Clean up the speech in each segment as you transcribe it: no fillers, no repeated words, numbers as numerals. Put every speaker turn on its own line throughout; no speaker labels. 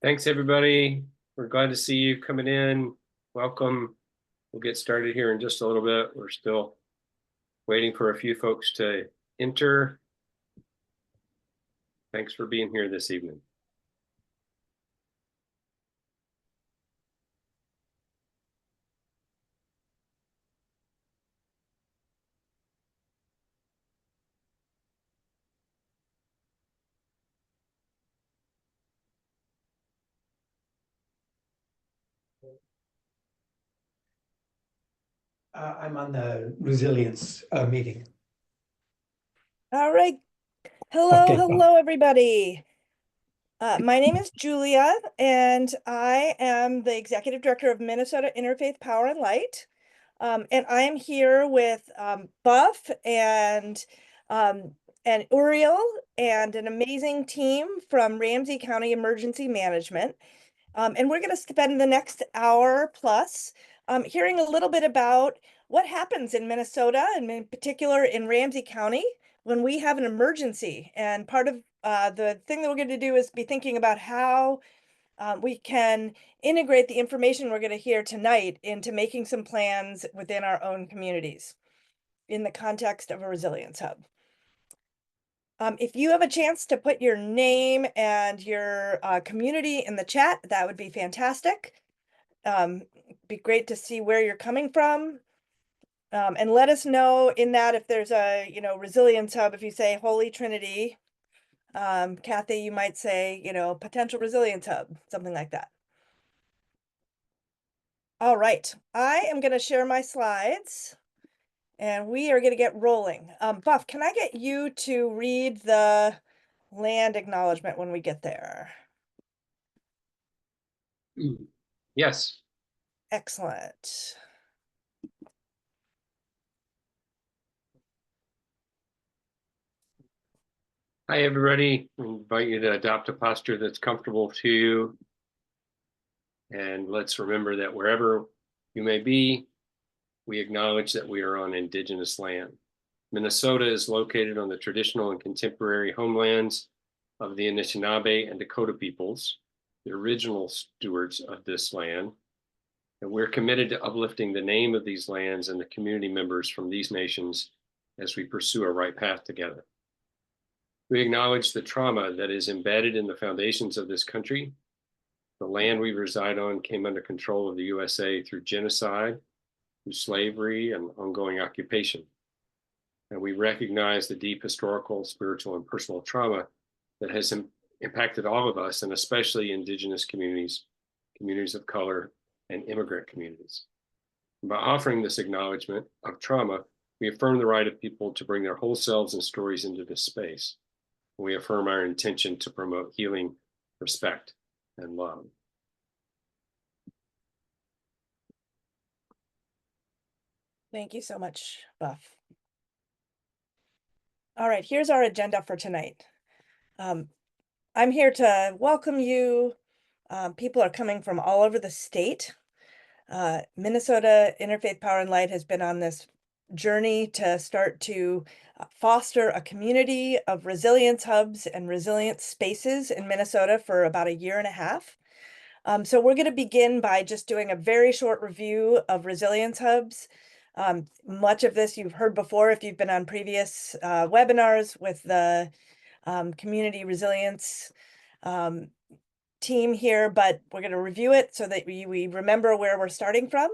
Thanks, everybody. We're glad to see you coming in. Welcome. We'll get started here in just a little bit. We're still waiting for a few folks to enter. Thanks for being here this evening.
I'm on the resilience meeting.
All right. Hello,
Okay.
everybody. My name is Julia, and I am the Executive Director of Minnesota Interfaith Power and Light. And I am here with Buff and Uriel and an amazing team from Ramsey County Emergency Management. And we're going to spend the next hour plus hearing a little bit about what happens in Minnesota, and in particular in Ramsey County, when we have an emergency. And part of the thing that we're going to do is be thinking about how we can integrate the information we're going to hear tonight into making some plans within our own communities in the context of a resilience hub. If you have a chance to put your name and your community in the chat, that would be fantastic. Be great to see where you're coming from. And let us know in that if there's a, resilience hub, if you say Holy Trinity, Kathy, you might say, potential resilience hub, something like that. All right, I am going to share my slides. And we are going to get rolling. Buff, can I get you to read the land acknowledgement when we get there?
Yes.
Excellent.
Hi, everybody. We invite you to adopt a posture that's comfortable to you. And let's remember that wherever you may be, we acknowledge that we are on Indigenous land. Minnesota is located on the traditional and contemporary homelands of the Anishinaabe and Dakota peoples, the original stewards of this land. And we're committed to uplifting the name of these lands and the community members from these nations as we pursue a right path together. We acknowledge the trauma that is embedded in the foundations of this country. The land we reside on came under control of the USA through genocide, through slavery, and ongoing occupation. And we recognize the deep historical, spiritual, and personal trauma that has impacted all of us, and especially Indigenous communities, communities of color, and immigrant communities. And by offering this acknowledgement of trauma, we affirm the right of people to bring their whole selves and stories into this space. And we affirm our intention to promote healing, respect, and love.
Thank you so much, Buff. All right, here's our agenda for tonight. I'm here to welcome you. People are coming from all over the state. Minnesota Interfaith Power and Light has been on this journey to start to foster a community of resilience hubs and resilience spaces in Minnesota for about 1.5 years. So we're going to begin by just doing a very short review of resilience hubs. Much of this you've heard before if you've been on previous webinars with the community resilience team here, but we're going to review it so that we remember where we're starting from.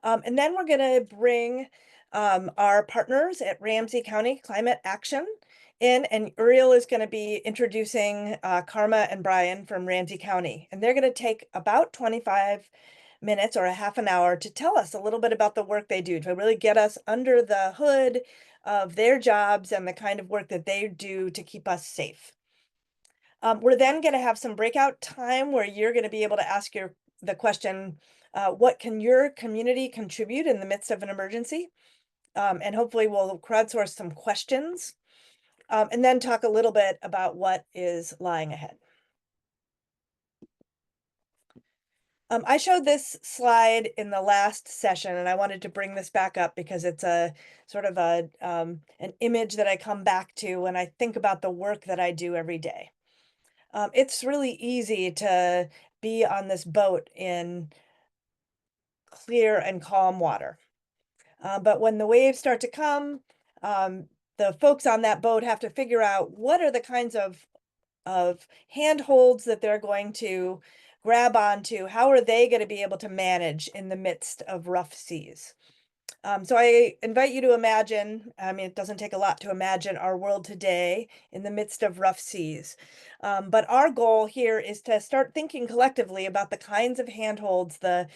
And then we're going to bring our partners at Ramsey County Climate Action in, and Uriel is going to be introducing Karma and Brian from Ramsey County. And they're going to take about 25 minutes or a half an hour to tell us a little bit about the work they do, to really get us under the hood of their jobs and the kind of work that they do to keep us safe. We're then going to have some breakout time where you're going to be able to ask the question, what can your community contribute in the midst of an emergency? And hopefully we'll crowdsource some questions and then talk a little bit about what is lying ahead. I showed this slide in the last session, and I wanted to bring this back up because it's a sort of an image that I come back to when I think about the work that I do every day. it's really easy to be on this boat in clear and calm water. But when the waves start to come, the folks on that boat have to figure out what are the kinds of handholds that they're going to grab onto. How are they going to be able to manage in the midst of rough seas? So I invite you to imagine, I mean, it doesn't take a lot to imagine our world today in the midst of rough seas. But our goal here is to start thinking collectively about the kinds of handholds, the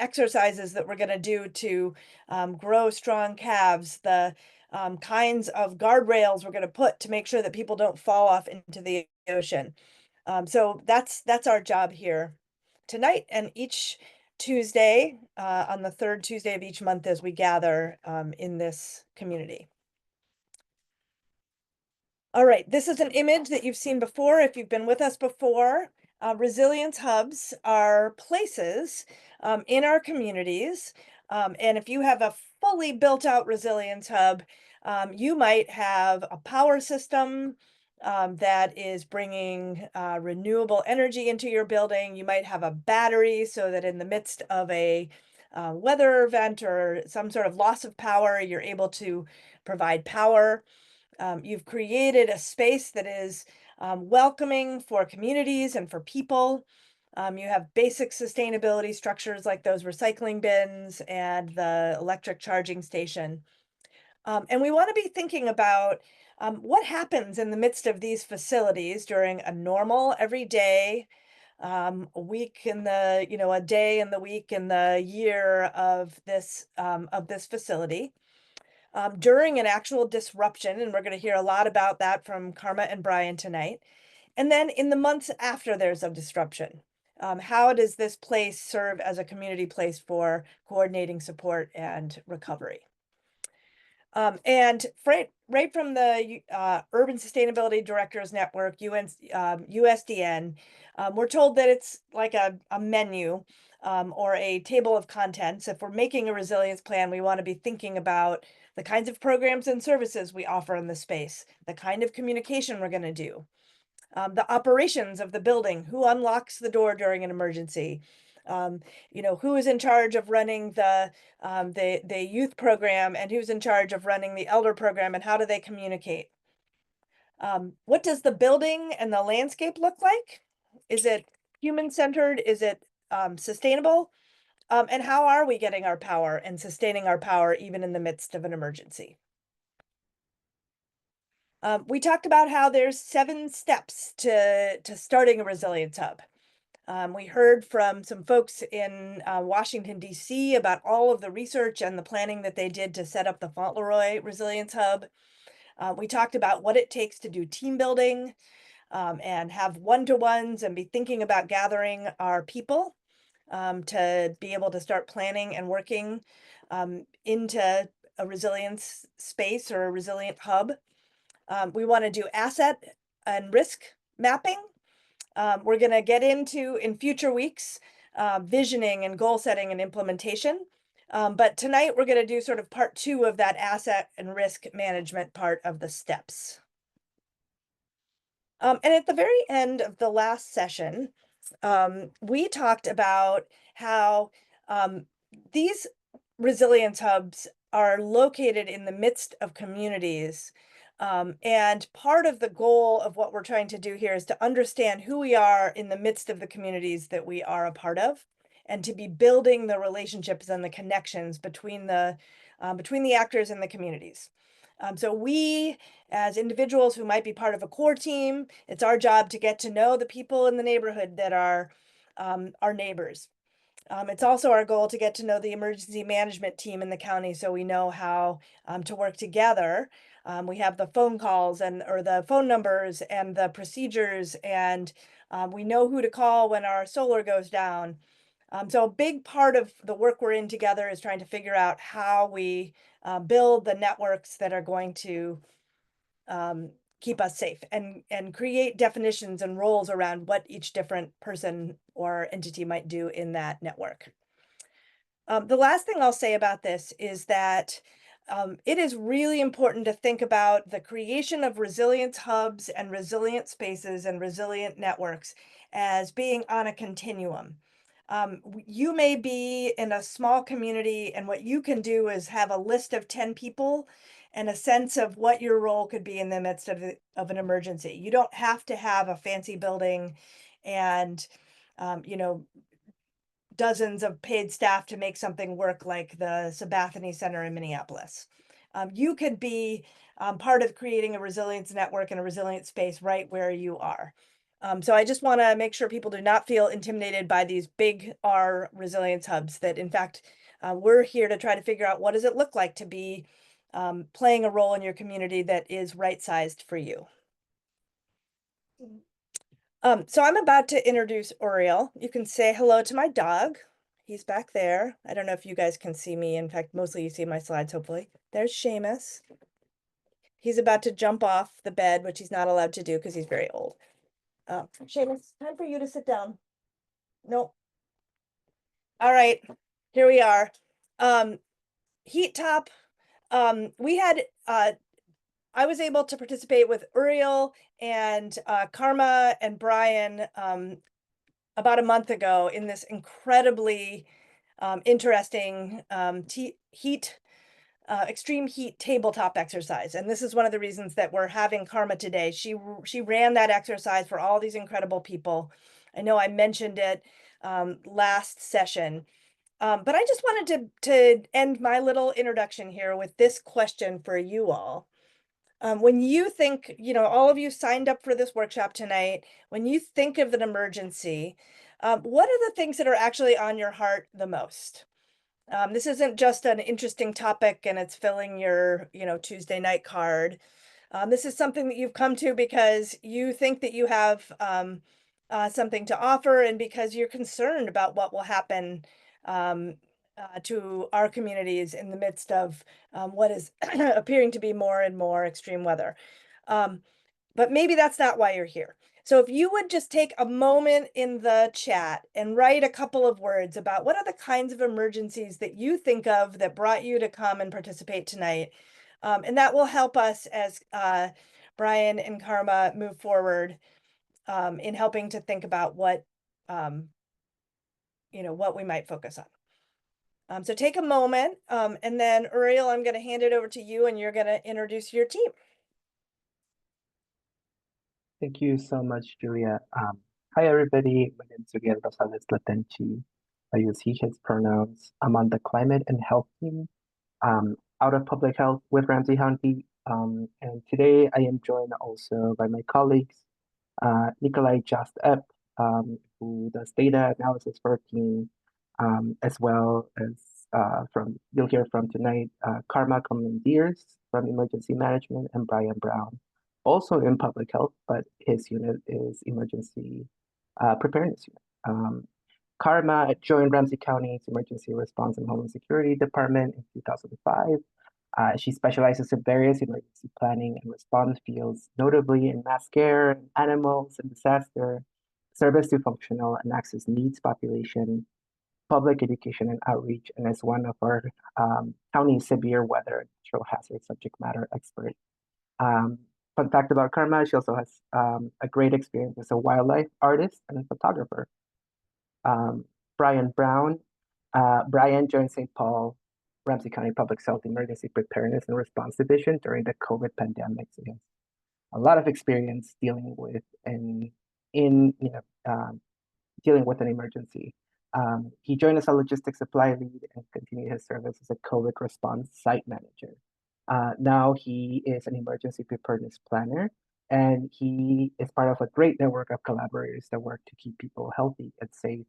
exercises that we're going to do to grow strong calves, the kinds of guardrails we're going to put to make sure that people don't fall off into the ocean. So that's our job here tonight and each Tuesday, on the third Tuesday of each month as we gather in this community. All right, this is an image that you've seen before if you've been with us before. Resilience hubs are places in our communities. And if you have a fully built out resilience hub, you might have a power system that is bringing renewable energy into your building. You might have a battery so that in the midst of a weather event or some sort of loss of power, you're able to provide power. You've created a space that is welcoming for communities and for people. You have basic sustainability structures like those recycling bins and the electric charging station. And we want to be thinking about what happens in the midst of these facilities during a normal everyday a week in the, a day in the week in the year of this facility. During an actual disruption, and we're going to hear a lot about that from Karma and Brian tonight. And then in the months after there's a disruption, how does this place serve as a community place for coordinating support and recovery? And right from the Urban Sustainability Directors Network, USDN, we're told that it's like a menu or a table of contents. If we're making a resilience plan, we want to be thinking about the kinds of programs and services we offer in the space, the kind of communication we're going to do, the operations of the building, who unlocks the door during an emergency, who is in charge of running the youth program and who's in charge of running the elder program and how do they communicate? What does the building and the landscape look like? Is it human-centered? Is it sustainable? And how are we getting our power and sustaining our power even in the midst of an emergency? We talked about how there's 7 steps to starting a resilience hub. We heard from some folks in Washington, D.C. about all of the research and the planning that they did to set up the Fauntleroy Resilience Hub. We talked about what it takes to do team building and have one-to-ones and be thinking about gathering our people to be able to start planning and working into a resilience space or a resilient hub. We want to do asset and risk mapping. We're going to get into, in future weeks, visioning and goal setting and implementation. But tonight we're going to do sort of part 2 of that asset and risk management part of the steps. And at the very end of the last session, we talked about how these resilience hubs are located in the midst of communities. And part of the goal of what we're trying to do here is to understand who we are in the midst of the communities that we are a part of, and to be building the relationships and the connections between the actors in the communities. So we, as individuals who might be part of a core team, it's our job to get to know the people in the neighborhood that are our neighbors. It's also our goal to get to know the emergency management team in the county so we know how to work together. We have the phone calls or the phone numbers and the procedures, and we know who to call when our solar goes down. So a big part of the work we're in together is trying to figure out how we build the networks that are going to keep us safe and create definitions and roles around what each different person or entity might do in that network. The last thing I'll say about this is that it is really important to think about the creation of resilience hubs and resilient spaces and resilient networks as being on a continuum. You may be in a small community, and what you can do is have a list of 10 people and a sense of what your role could be in the midst of an emergency. You don't have to have a fancy building and, you know, dozens of paid staff to make something work like the Sabathany Center in Minneapolis. You could be part of creating a resilience network and a resilient space right where you are. So I just want to make sure people do not feel intimidated by these big R resilience hubs, that in fact, we're here to try to figure out what does it look like to be playing a role in your community that is right-sized for you. So I'm about to introduce Oriel. You can say hello to my dog. He's back there. I don't know if you guys can see me. In fact, mostly you see my slides, hopefully. There's Seamus. He's about to jump off the bed, which he's not allowed to do because he's very old. Seamus, time for you to sit down. Nope. All right, here we are. Heat top. We had I was able to participate with Uriel and Karma and Brian about a month ago in this incredibly interesting extreme heat tabletop exercise. And this is one of the reasons that we're having Karma today. She ran that exercise for all these incredible people. I know I mentioned it last session. But I just wanted to end my little introduction here with this question for you all. When you think, you know, all of you signed up for this workshop tonight, when you think of an emergency, what are the things that are actually on your heart the most? This isn't just an interesting topic and it's filling your, you know, Tuesday night card. This is something that you've come to because you think that you have something to offer, and because you're concerned about what will happen to our communities in the midst of what is appearing to be more and more extreme weather. But maybe that's not why you're here. So if you would just take a moment in the chat and write a couple of words about what are the kinds of emergencies that you think of that brought you to come and participate tonight. And that will help us as Brian and Karma move forward in helping to think about what, you know, what we might focus on. So take a moment, and then Uriel, I'm going to hand it over to you and you're going to introduce your team.
Thank you so much, Julia. Hi, everybody. My name is Uriel Rosales Latenchi. I use he, his pronouns. I'm on the climate and health team out of public health with Ramsey County. And today I am joined also by my colleagues, Nikolai Just-Epp, who does data analysis for our team, as well as you'll hear from tonight, Karma Kumlin-Diers from emergency management, and Brian Brown, also in public health, but his unit is emergency preparedness unit. Karma joined Ramsey County's Emergency Response and Homeland Security Department in 2005. She specializes in various emergency planning and response fields, notably in mass care, animals, and disaster, service to functional and access needs population, public education and outreach, and as one of our county's severe weather and natural hazard subject matter expert. Fun fact about Karma, she also has a great experience as a wildlife artist and photographer. Brian Brown. Brian joined St. Paul Ramsey County Public Health Emergency Preparedness and Response Division during the COVID pandemic. So he has a lot of experience dealing with dealing with an emergency. He joined as a logistics supply lead and continued his service as a COVID response site manager. Now he is an emergency preparedness planner, and he is part of a great network of collaborators that work to keep people healthy and safe.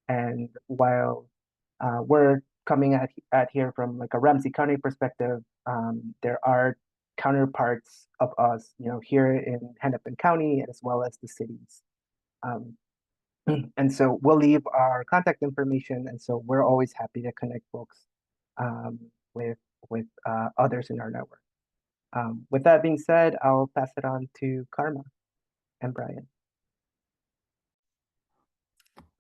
And while we're coming at here from like a Ramsey County perspective, there are counterparts of us, you know, here in Hennepin County as well as the cities. And so we'll leave our contact information, and so we're always happy to connect folks with others in our network. With that being said, I'll pass it on to Karma and Brian.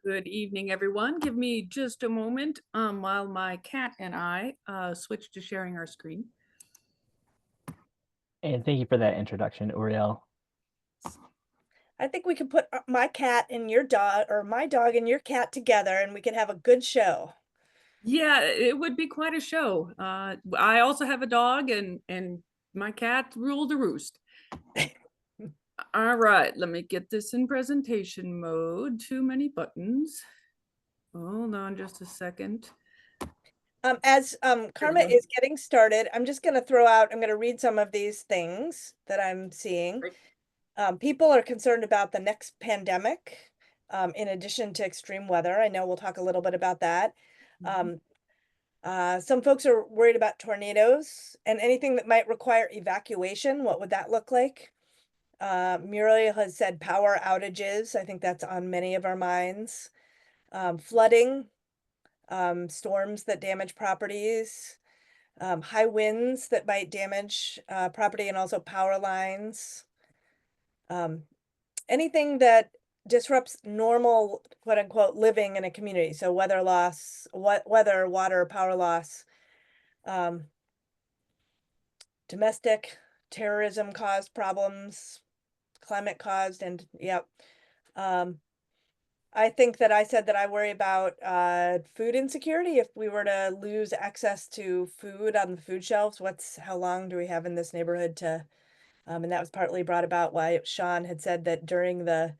Good evening, everyone. Give me just a moment while my cat and I switch to sharing our screen.
And thank you for that introduction, Uriel.
I think we could put my cat and your dog, or my dog and your cat together, and we could have a good show.
Yeah, it would be quite a show. I also have a dog, and my cat ruled the roost. All right, let me get this in presentation mode. Too many buttons. Hold on just a second.
As Karma
go.
is getting started, I'm just going to throw out, I'm going to read some of these things that I'm seeing.
Great.
People are concerned about the next pandemic, in addition to extreme weather. I know we'll talk a little bit about that. Some folks are worried about tornadoes and anything that might require evacuation. What would that look like? Muriel has said power outages. I think that's on many of our minds. Flooding, storms that damage properties, high winds that might damage property and also power lines. Anything that disrupts normal, quote unquote, living in a community. So weather loss, weather, water, power loss, domestic terrorism caused problems, climate caused, and yep. I think that I said that I worry about food insecurity. If we were to lose access to food on the food shelves, how long do we have in this neighborhood to, and that was partly brought about why Sean had said that during the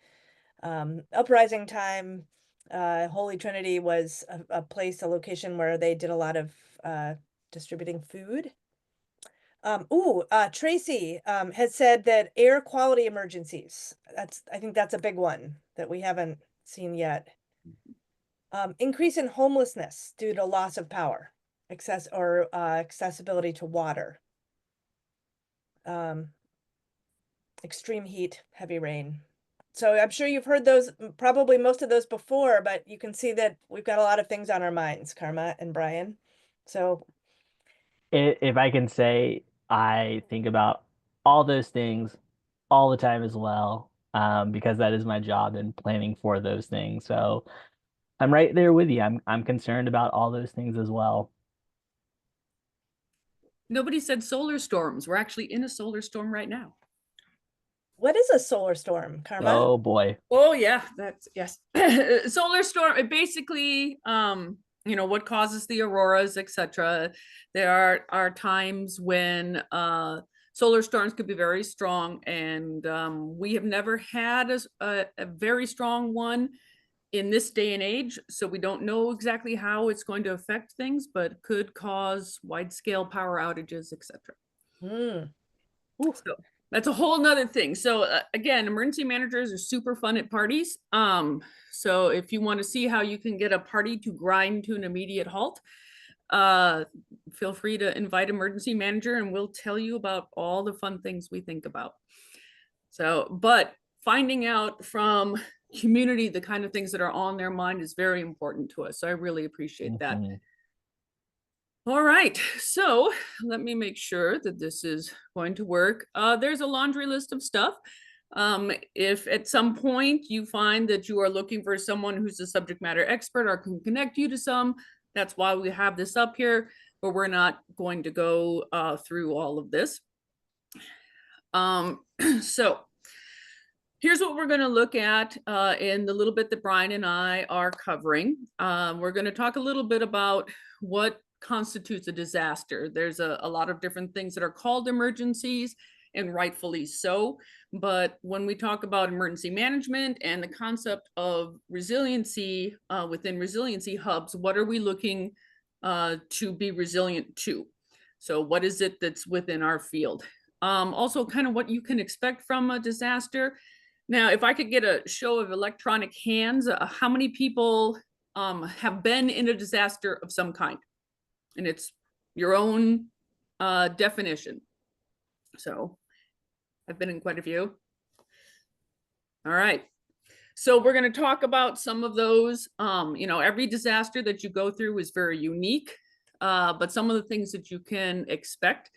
uprising time, Holy Trinity was a location where they did a lot of distributing food. Tracy has said that air quality emergencies. I think that's a big one that we haven't seen yet. Increase in homelessness due to loss of power, accessibility to water. Extreme heat, heavy rain. So I'm sure you've heard those, probably most of those before, but you can see that we've got a lot of things on our minds, Karma and Brian. So
If I can say, I think about all those things all the time as well, because that is my job in planning for those things. So I'm right there with you. I'm concerned about all those things as well.
Nobody said solar storms. We're actually in a solar storm right now.
what is a solar storm, Karma?
Oh boy.
Oh yeah, that's yes. Solar storm, it basically what causes the auroras, etc. There are times when solar storms could be very strong, and we have never had a very strong one in this day and age, so we don't know exactly how it's going to affect things, but could cause wide-scale power outages, etc. So that's a whole nother thing. So again, emergency managers are super fun at parties. So if you want to see how you can get a party to grind to an immediate halt, feel free to invite emergency manager and we'll tell you about all the fun things we think about. So, but finding out from community the kind of things that are on their mind is very important to us. So I really appreciate that. All right, so let me make sure that this is going to work. There's a laundry list of stuff. If at some point you find that you are looking for someone who's a subject matter expert or can connect you to some, that's why we have this up here, but we're not going to go through all of this. So here's what we're going to look at in the little bit that Brian and I are covering. We're going to talk a little bit about what constitutes a disaster. There's a lot of different things that are called emergencies, and rightfully so. But when we talk about emergency management and the concept of resiliency within resiliency hubs, what are we looking to be resilient to? So what is it that's within our field? Also kind of what you can expect from a disaster. Now, if I could get a show of electronic hands, how many people have been in a disaster of some kind? And it's your own definition. So I've been in quite a few. All right. So we're going to talk about some of those. Every disaster that you go through is very unique, but some of the things that you can expect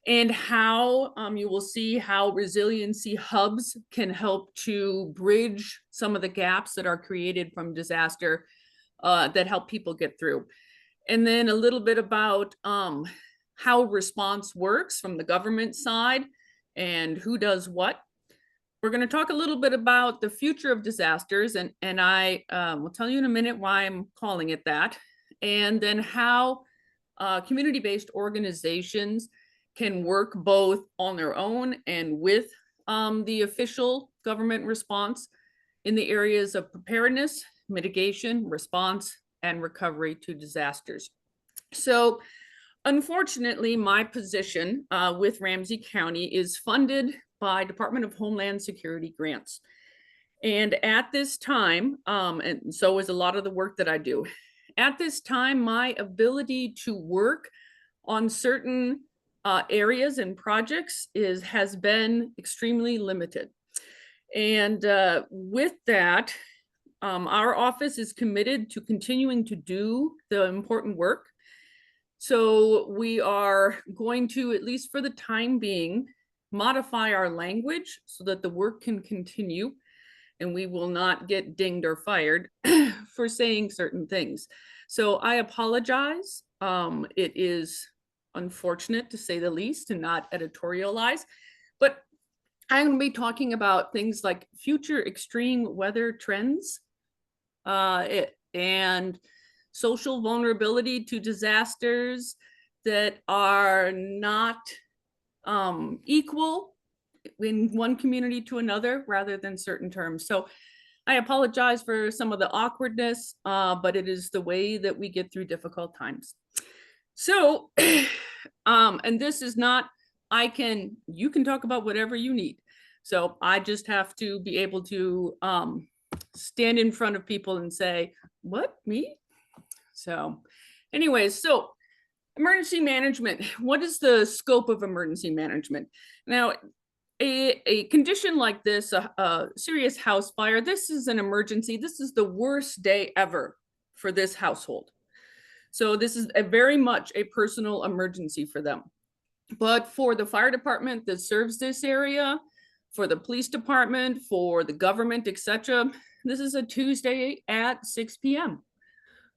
and how you will see how resiliency hubs can help to bridge some of the gaps that are created from disaster that help people get through. And then a little bit about how response works from the government side and who does what. We're going to talk a little bit about the future of disasters, and I will tell you in a minute why I'm calling it that, and then how community-based organizations can work both on their own and with the official government response in the areas of preparedness, mitigation, response, and recovery to disasters. So unfortunately, my position with Ramsey County is funded by Department of Homeland Security grants. And at this time, and so is a lot of the work that I do, at this time, my ability to work on certain areas and projects has been extremely limited. And with that, our office is committed to continuing to do the important work. So we are going to, at least for the time being, modify our language so that the work can continue and we will not get dinged or fired for saying certain things. So I apologize. It is unfortunate, to say the least, to not editorialize, but I'm going to be talking about things like future extreme weather trends and social vulnerability to disasters that are not equal in one community to another rather than certain terms. So I apologize for some of the awkwardness, but it is the way that we get through difficult times. So, and this is not, you can talk about whatever you need. So I just have to be able to stand in front of people and say, what, me? So anyways, so emergency management, what is the scope of emergency management? Now, a condition like this, a serious house fire, this is an emergency. This is the worst day ever for this household. So this is very much a personal emergency for them. But for the fire department that serves this area, for the police department, for the government, etc., this is a Tuesday at 6 p.m.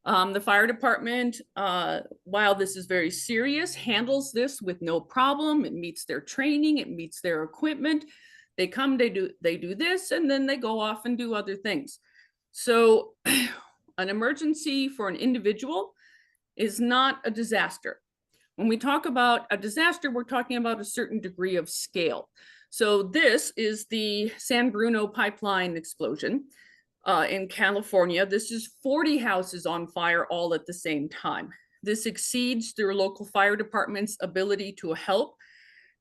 The fire department, while this is very serious, handles this with no problem. It meets their training, it meets their equipment. They come, they do this, and then they go off and do other things. So an emergency for an individual is not a disaster. When we talk about a disaster, we're talking about a certain degree of scale. So this is the San Bruno pipeline explosion in California. This is 40 houses on fire all at the same time. This exceeds their local fire department's ability to help.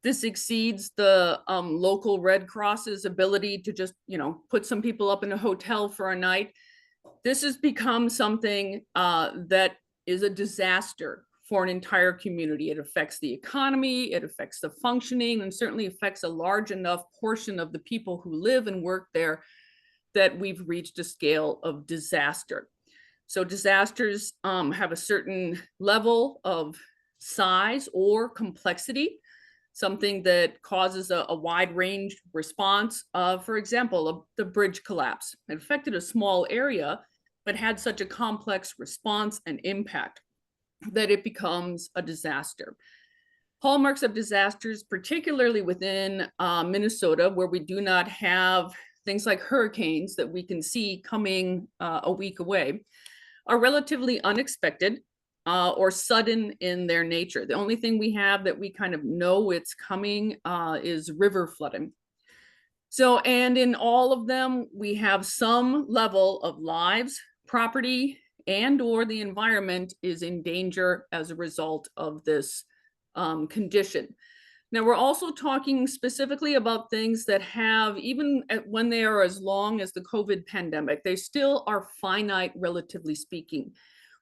This exceeds the local Red Cross's ability to just, put some people up in a hotel for a night. This has become something that is a disaster for an entire community. It affects the economy, it affects the functioning, and certainly affects a large enough portion of the people who live and work there that we've reached a scale of disaster. So disasters have a certain level of size or complexity, something that causes a wide range response. For example, the bridge collapse. It affected a small area, but had such a complex response and impact that it becomes a disaster. Hallmarks of disasters, particularly within Minnesota, where we do not have things like hurricanes that we can see coming a week away, are relatively unexpected or sudden in their nature. The only thing we have that we kind of know it's coming is river flooding. So, and in all of them, we have some level of lives, property, and or the environment is in danger as a result of this condition. Now, we're also talking specifically about things that have, even when they are as long as the COVID pandemic, they still are finite, relatively speaking.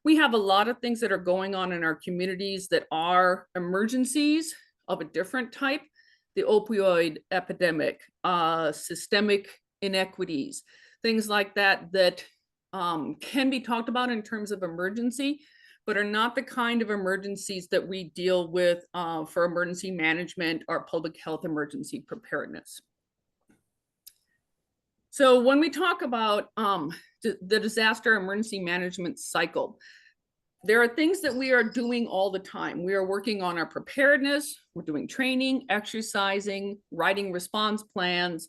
We have a lot of things that are going on in our communities that are emergencies of a different type. The opioid epidemic, systemic inequities, things like that, that can be talked about in terms of emergency, but are not the kind of emergencies that we deal with for emergency management or public health emergency preparedness. So when we talk about the disaster emergency management cycle, there are things that we are doing all the time. We are working on our preparedness, we're doing training, exercising, writing response plans,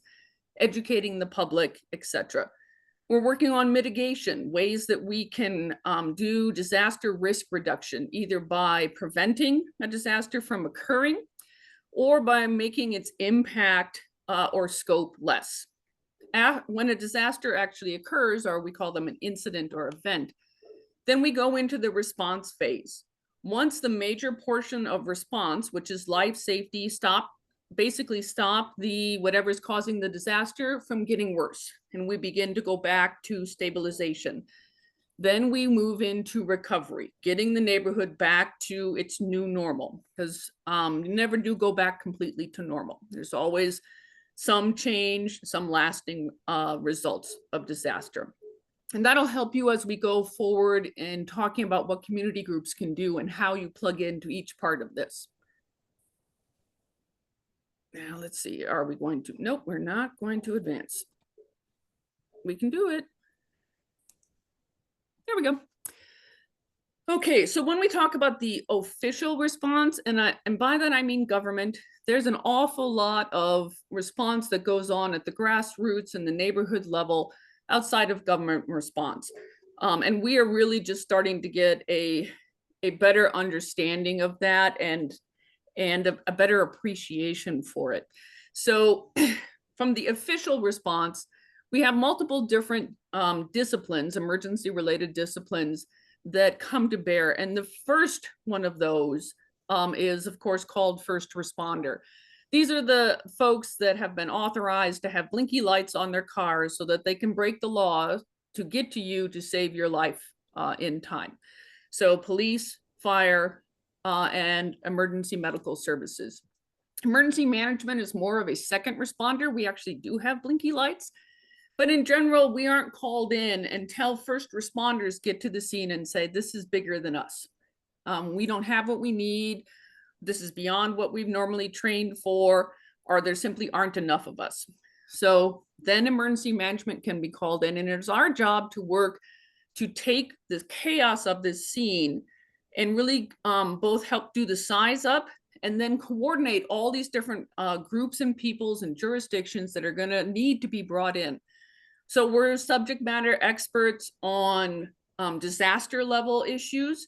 educating the public, etc. We're working on mitigation, ways that we can do disaster risk reduction, either by preventing a disaster from occurring or by making its impact or scope less. When a disaster actually occurs, or we call them an incident or event, then we go into the response phase. Once the major portion of response, which is life safety, basically stop the whatever's causing the disaster from getting worse, and we begin to go back to stabilization. Then we move into recovery, getting the neighborhood back to its new normal, because you never do go back completely to normal. There's always some change, some lasting results of disaster. And that'll help you as we go forward in talking about what community groups can do and how you plug into each part of this. Now, let's see, are we going to? Nope, we're not going to advance. We can do it. There we go. Okay, so when we talk about the official response, and by that I mean government, there's an awful lot of response that goes on at the grassroots and the neighborhood level outside of government response. And we are really just starting to get a better understanding of that and a better appreciation for it. So from the official response, we have multiple different disciplines, emergency related disciplines that come to bear. And the first one of those is of course called first responder. These are the folks that have been authorized to have blinky lights on their cars so that they can break the law to get to you to save your life in time. So police, fire, and emergency medical services. Emergency management is more of a second responder. We actually do have blinky lights, but in general, we aren't called in until first responders get to the scene and say, this is bigger than us. We don't have what we need. This is beyond what we've normally trained for, or there simply aren't enough of us. So then emergency management can be called in, and it's our job to work to take the chaos of this scene and really both help do the size up and then coordinate all these different groups and peoples and jurisdictions that are going to need to be brought in. So we're subject matter experts on disaster level issues,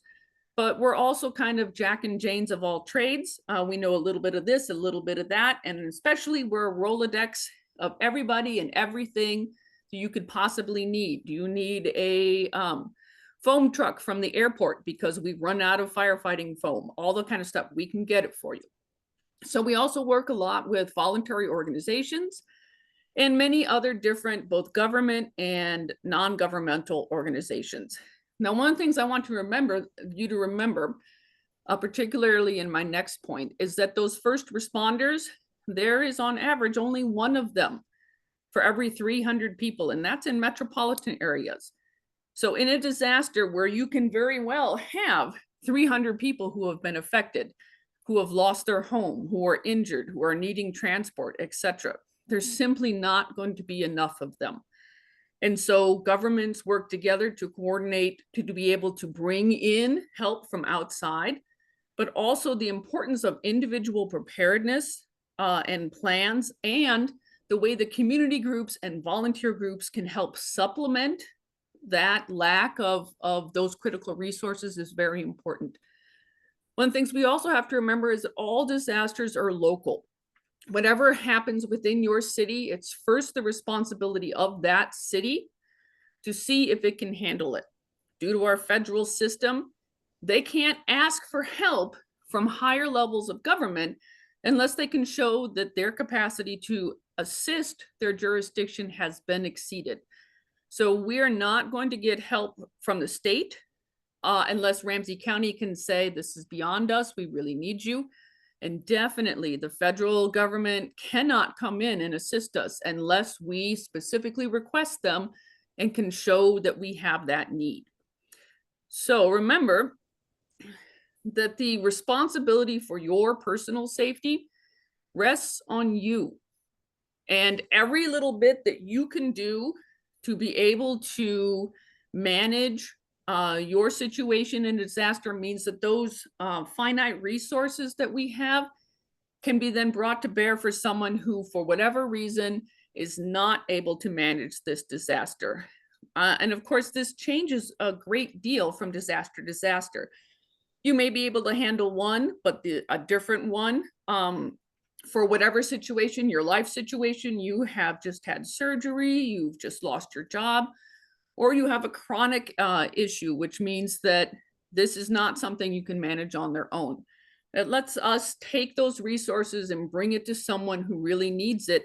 but we're also kind of Jack and Janes of all trades. We know a little bit of this, a little bit of that, and especially we're a Rolodex of everybody and everything that you could possibly need. Do you need a foam truck from the airport because we've run out of firefighting foam? All the kind of stuff, we can get it for you. So we also work a lot with voluntary organizations and many other different, both government and non-governmental organizations. Now, one of the things I want you to remember, particularly in my next point, is that those first responders, there is on average only one of them for every 300 people, and that's in metropolitan areas. So in a disaster where you can very well have 300 people who have been affected, who have lost their home, who are injured, who are needing transport, etc., there's simply not going to be enough of them. And so governments work together to coordinate to be able to bring in help from outside, but also the importance of individual preparedness and plans, and the way the community groups and volunteer groups can help supplement that lack of those critical resources is very important. One of the things we also have to remember is that all disasters are local. Whatever happens within your city, it's first the responsibility of that city to see if it can handle it. Due to our federal system, they can't ask for help from higher levels of government unless they can show that their capacity to assist their jurisdiction has been exceeded. So we're not going to get help from the state unless Ramsey County can say, this is beyond us, we really need you. And definitely the federal government cannot come in and assist us unless we specifically request them and can show that we have that need. So remember that the responsibility for your personal safety rests on you. And every little bit that you can do to be able to manage your situation in disaster means that those finite resources that we have can be then brought to bear for someone who, for whatever reason, is not able to manage this disaster. And of course, this changes a great deal from disaster to disaster. You may be able to handle one, but a different one, for whatever situation, your life situation, you have just had surgery, you've just lost your job, or you have a chronic issue, which means that this is not something you can manage on their own. It lets us take those resources and bring it to someone who really needs it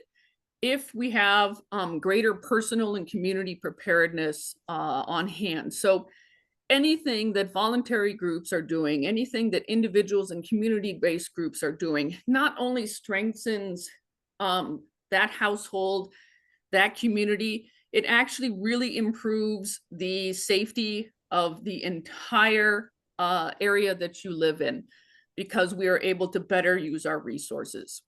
if we have greater personal and community preparedness on hand. So anything that voluntary groups are doing, anything that individuals and community-based groups are doing, not only strengthens that household, that community, it actually really improves the safety of the entire area that you live in, because we are able to better use our resources.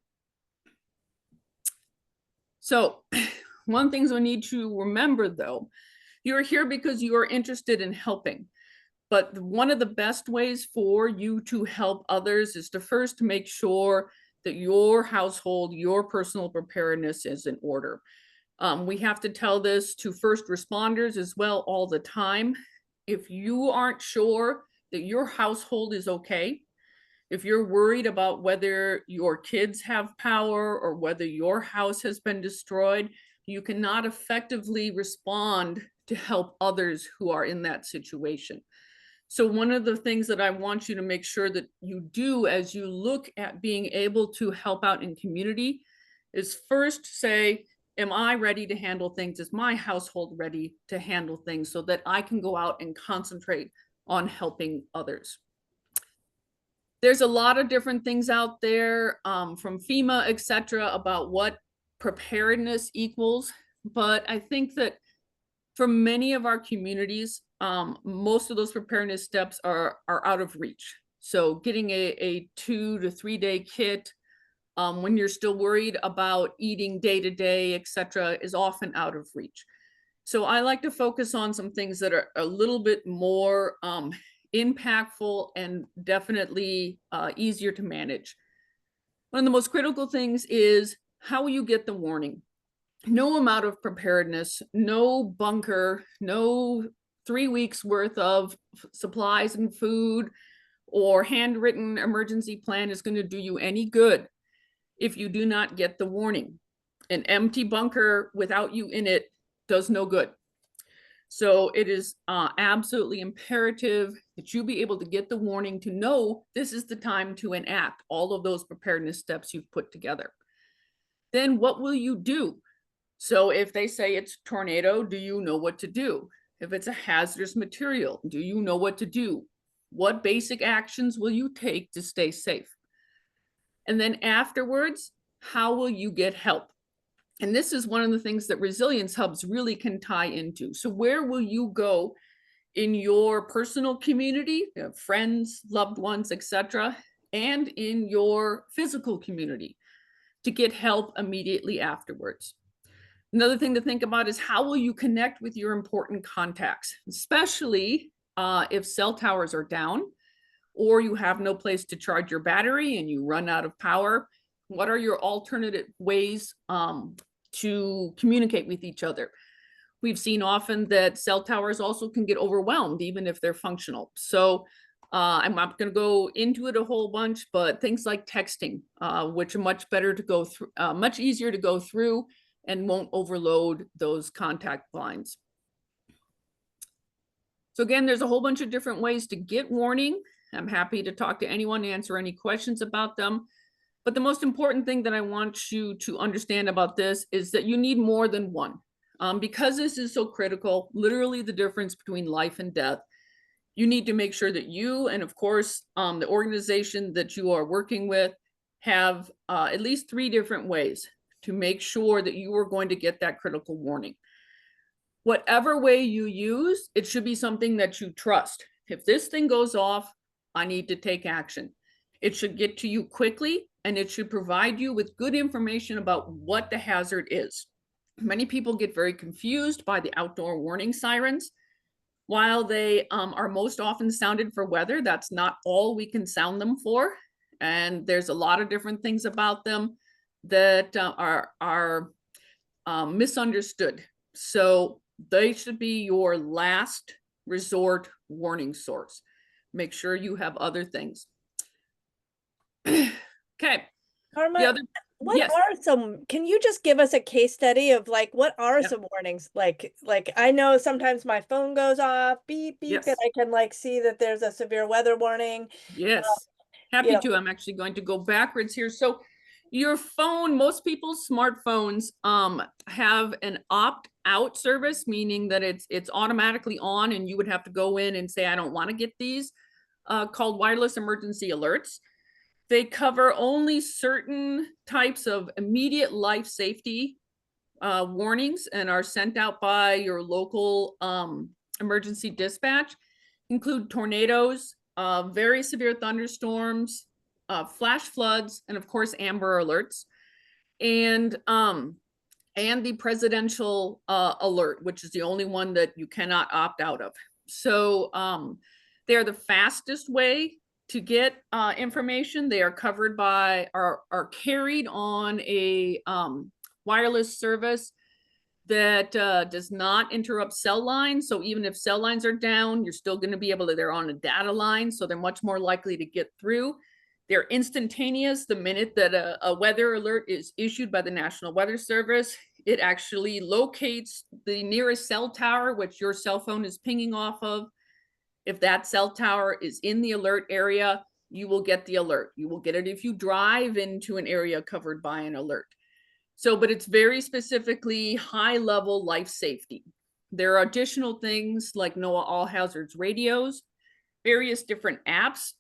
So one thing we need to remember, though, you're here because you are interested in helping. But one of the best ways for you to help others is to first make sure that your household, your personal preparedness is in order. We have to tell this to first responders as well all the time. If you aren't sure that your household is okay, if you're worried about whether your kids have power or whether your house has been destroyed, you cannot effectively respond to help others who are in that situation. So one of the things that I want you to make sure that you do as you look at being able to help out in community is first say, am I ready to handle things? Is my household ready to handle things so that I can go out and concentrate on helping others? There's a lot of different things out there from FEMA, et cetera, about what preparedness equals. But I think that for many of our communities, most of those preparedness steps are out of reach. So getting a 2 to 3 day kit when you're still worried about eating day to day, et cetera, is often out of reach. So I like to focus on some things that are a little bit more impactful and definitely easier to manage. One of the most critical things is how will you get the warning? No amount of preparedness, no bunker, no 3 weeks worth of supplies and food or handwritten emergency plan is going to do you any good if you do not get the warning. An empty bunker without you in it does no good. So it is absolutely imperative that you be able to get the warning to know this is the time to enact all of those preparedness steps you've put together. Then what will you do? So if they say it's tornado, do you know what to do? If it's a hazardous material, do you know what to do? What basic actions will you take to stay safe? And then afterwards, how will you get help? And this is one of the things that resilience hubs really can tie into. So where will you go in your personal community, friends, loved ones, etc., and in your physical community to get help immediately afterwards? Another thing to think about is how will you connect with your important contacts, especially if cell towers are down or you have no place to charge your battery and you run out of power. What are your alternative ways to communicate with each other? We've seen often that cell towers also can get overwhelmed even if they're functional. So I'm not going to go into it a whole bunch, but things like texting, which are much better to go through, much easier to go through and won't overload those contact lines. So again, there's a whole bunch of different ways to get warning. I'm happy to talk to anyone, answer any questions about them. But the most important thing that I want you to understand about this is that you need more than one. Because this is so critical, literally the difference between life and death, you need to make sure that you and of course the organization that you are working with have at least 3 different ways to make sure that you are going to get that critical warning. Whatever way you use, it should be something that you trust. If this thing goes off, I need to take action. It should get to you quickly and it should provide you with good information about what the hazard is. Many people get very confused by the outdoor warning sirens. While they are most often sounded for weather, that's not all we can sound them for. And there's a lot of different things about them that are misunderstood. So they should be your last resort warning source. Make sure you have other things. Okay.
Karma,
The other,
what
yes.
are some, can you just give us a case study of like, what are
Yep.
some warnings? Like I know sometimes my phone goes off, beep, beep,
Yes.
and I can like see that there's a severe weather warning.
Yes,
you
happy
know.
to. I'm actually going to go backwards here. So your phone, most people's smartphones have an opt-out service, meaning that it's automatically on and you would have to go in and say, I don't want to get these, called wireless emergency alerts. They cover only certain types of immediate life safety warnings and are sent out by your local emergency dispatch, include tornadoes, very severe thunderstorms, flash floods, and of course amber alerts, and the presidential alert, which is the only one that you cannot opt out of. So they're the fastest way to get information. They are covered by, are carried on a wireless service that does not interrupt cell lines. So even if cell lines are down, you're still going to be able to, they're on a data line, so they're much more likely to get through. They're instantaneous. The minute that a weather alert is issued by the National Weather Service, it actually locates the nearest cell tower, which your cell phone is pinging off of. If that cell tower is in the alert area, you will get the alert. You will get it if you drive into an area covered by an alert. So, but it's very specifically high level life safety. There are additional things like NOAA All Hazards radios, various different apps.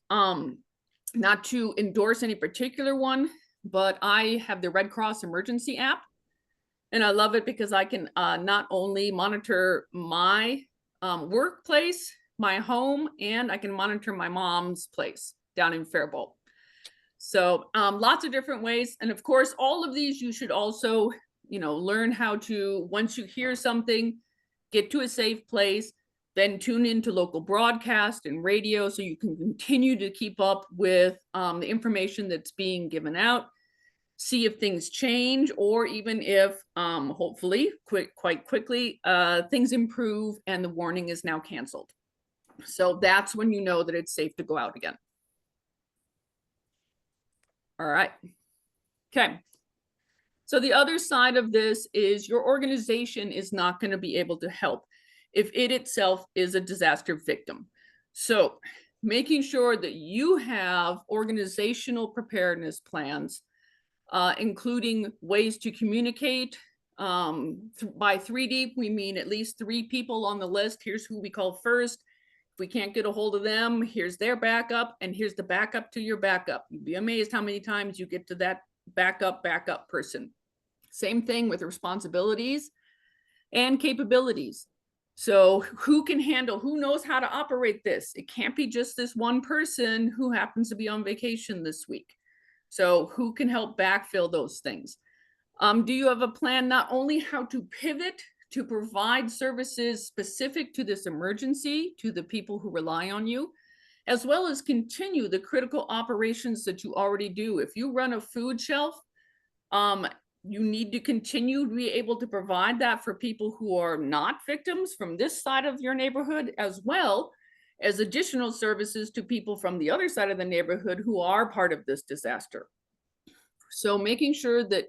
Not to endorse any particular one, but I have the Red Cross emergency app. And I love it because I can not only monitor my workplace, my home, and I can monitor my mom's place down in Faribault. So lots of different ways. And of course, all of these you should also, learn how to, once you hear something, get to a safe place, then tune into local broadcast and radio so you can continue to keep up with the information that's being given out, see if things change, or even if hopefully quite quickly things improve and the warning is now canceled. So that's when you know that it's safe to go out again. All right. Okay. So the other side of this is your organization is not going to be able to help if it itself is a disaster victim. So making sure that you have organizational preparedness plans, including ways to communicate. By 3D, we mean at least 3 people on the list. Here's who we call first. If we can't get a hold of them, here's their backup, and here's the backup to your backup. You'd be amazed how many times you get to that backup person. Same thing with responsibilities and capabilities. So who can handle, who knows how to operate this? It can't be just this one person who happens to be on vacation this week. So who can help backfill those things? Do you have a plan not only how to pivot to provide services specific to this emergency to the people who rely on you, as well as continue the critical operations that you already do? If you run a food shelf, you need to continue to be able to provide that for people who are not victims from this side of your neighborhood, as well as additional services to people from the other side of the neighborhood who are part of this disaster. So making sure that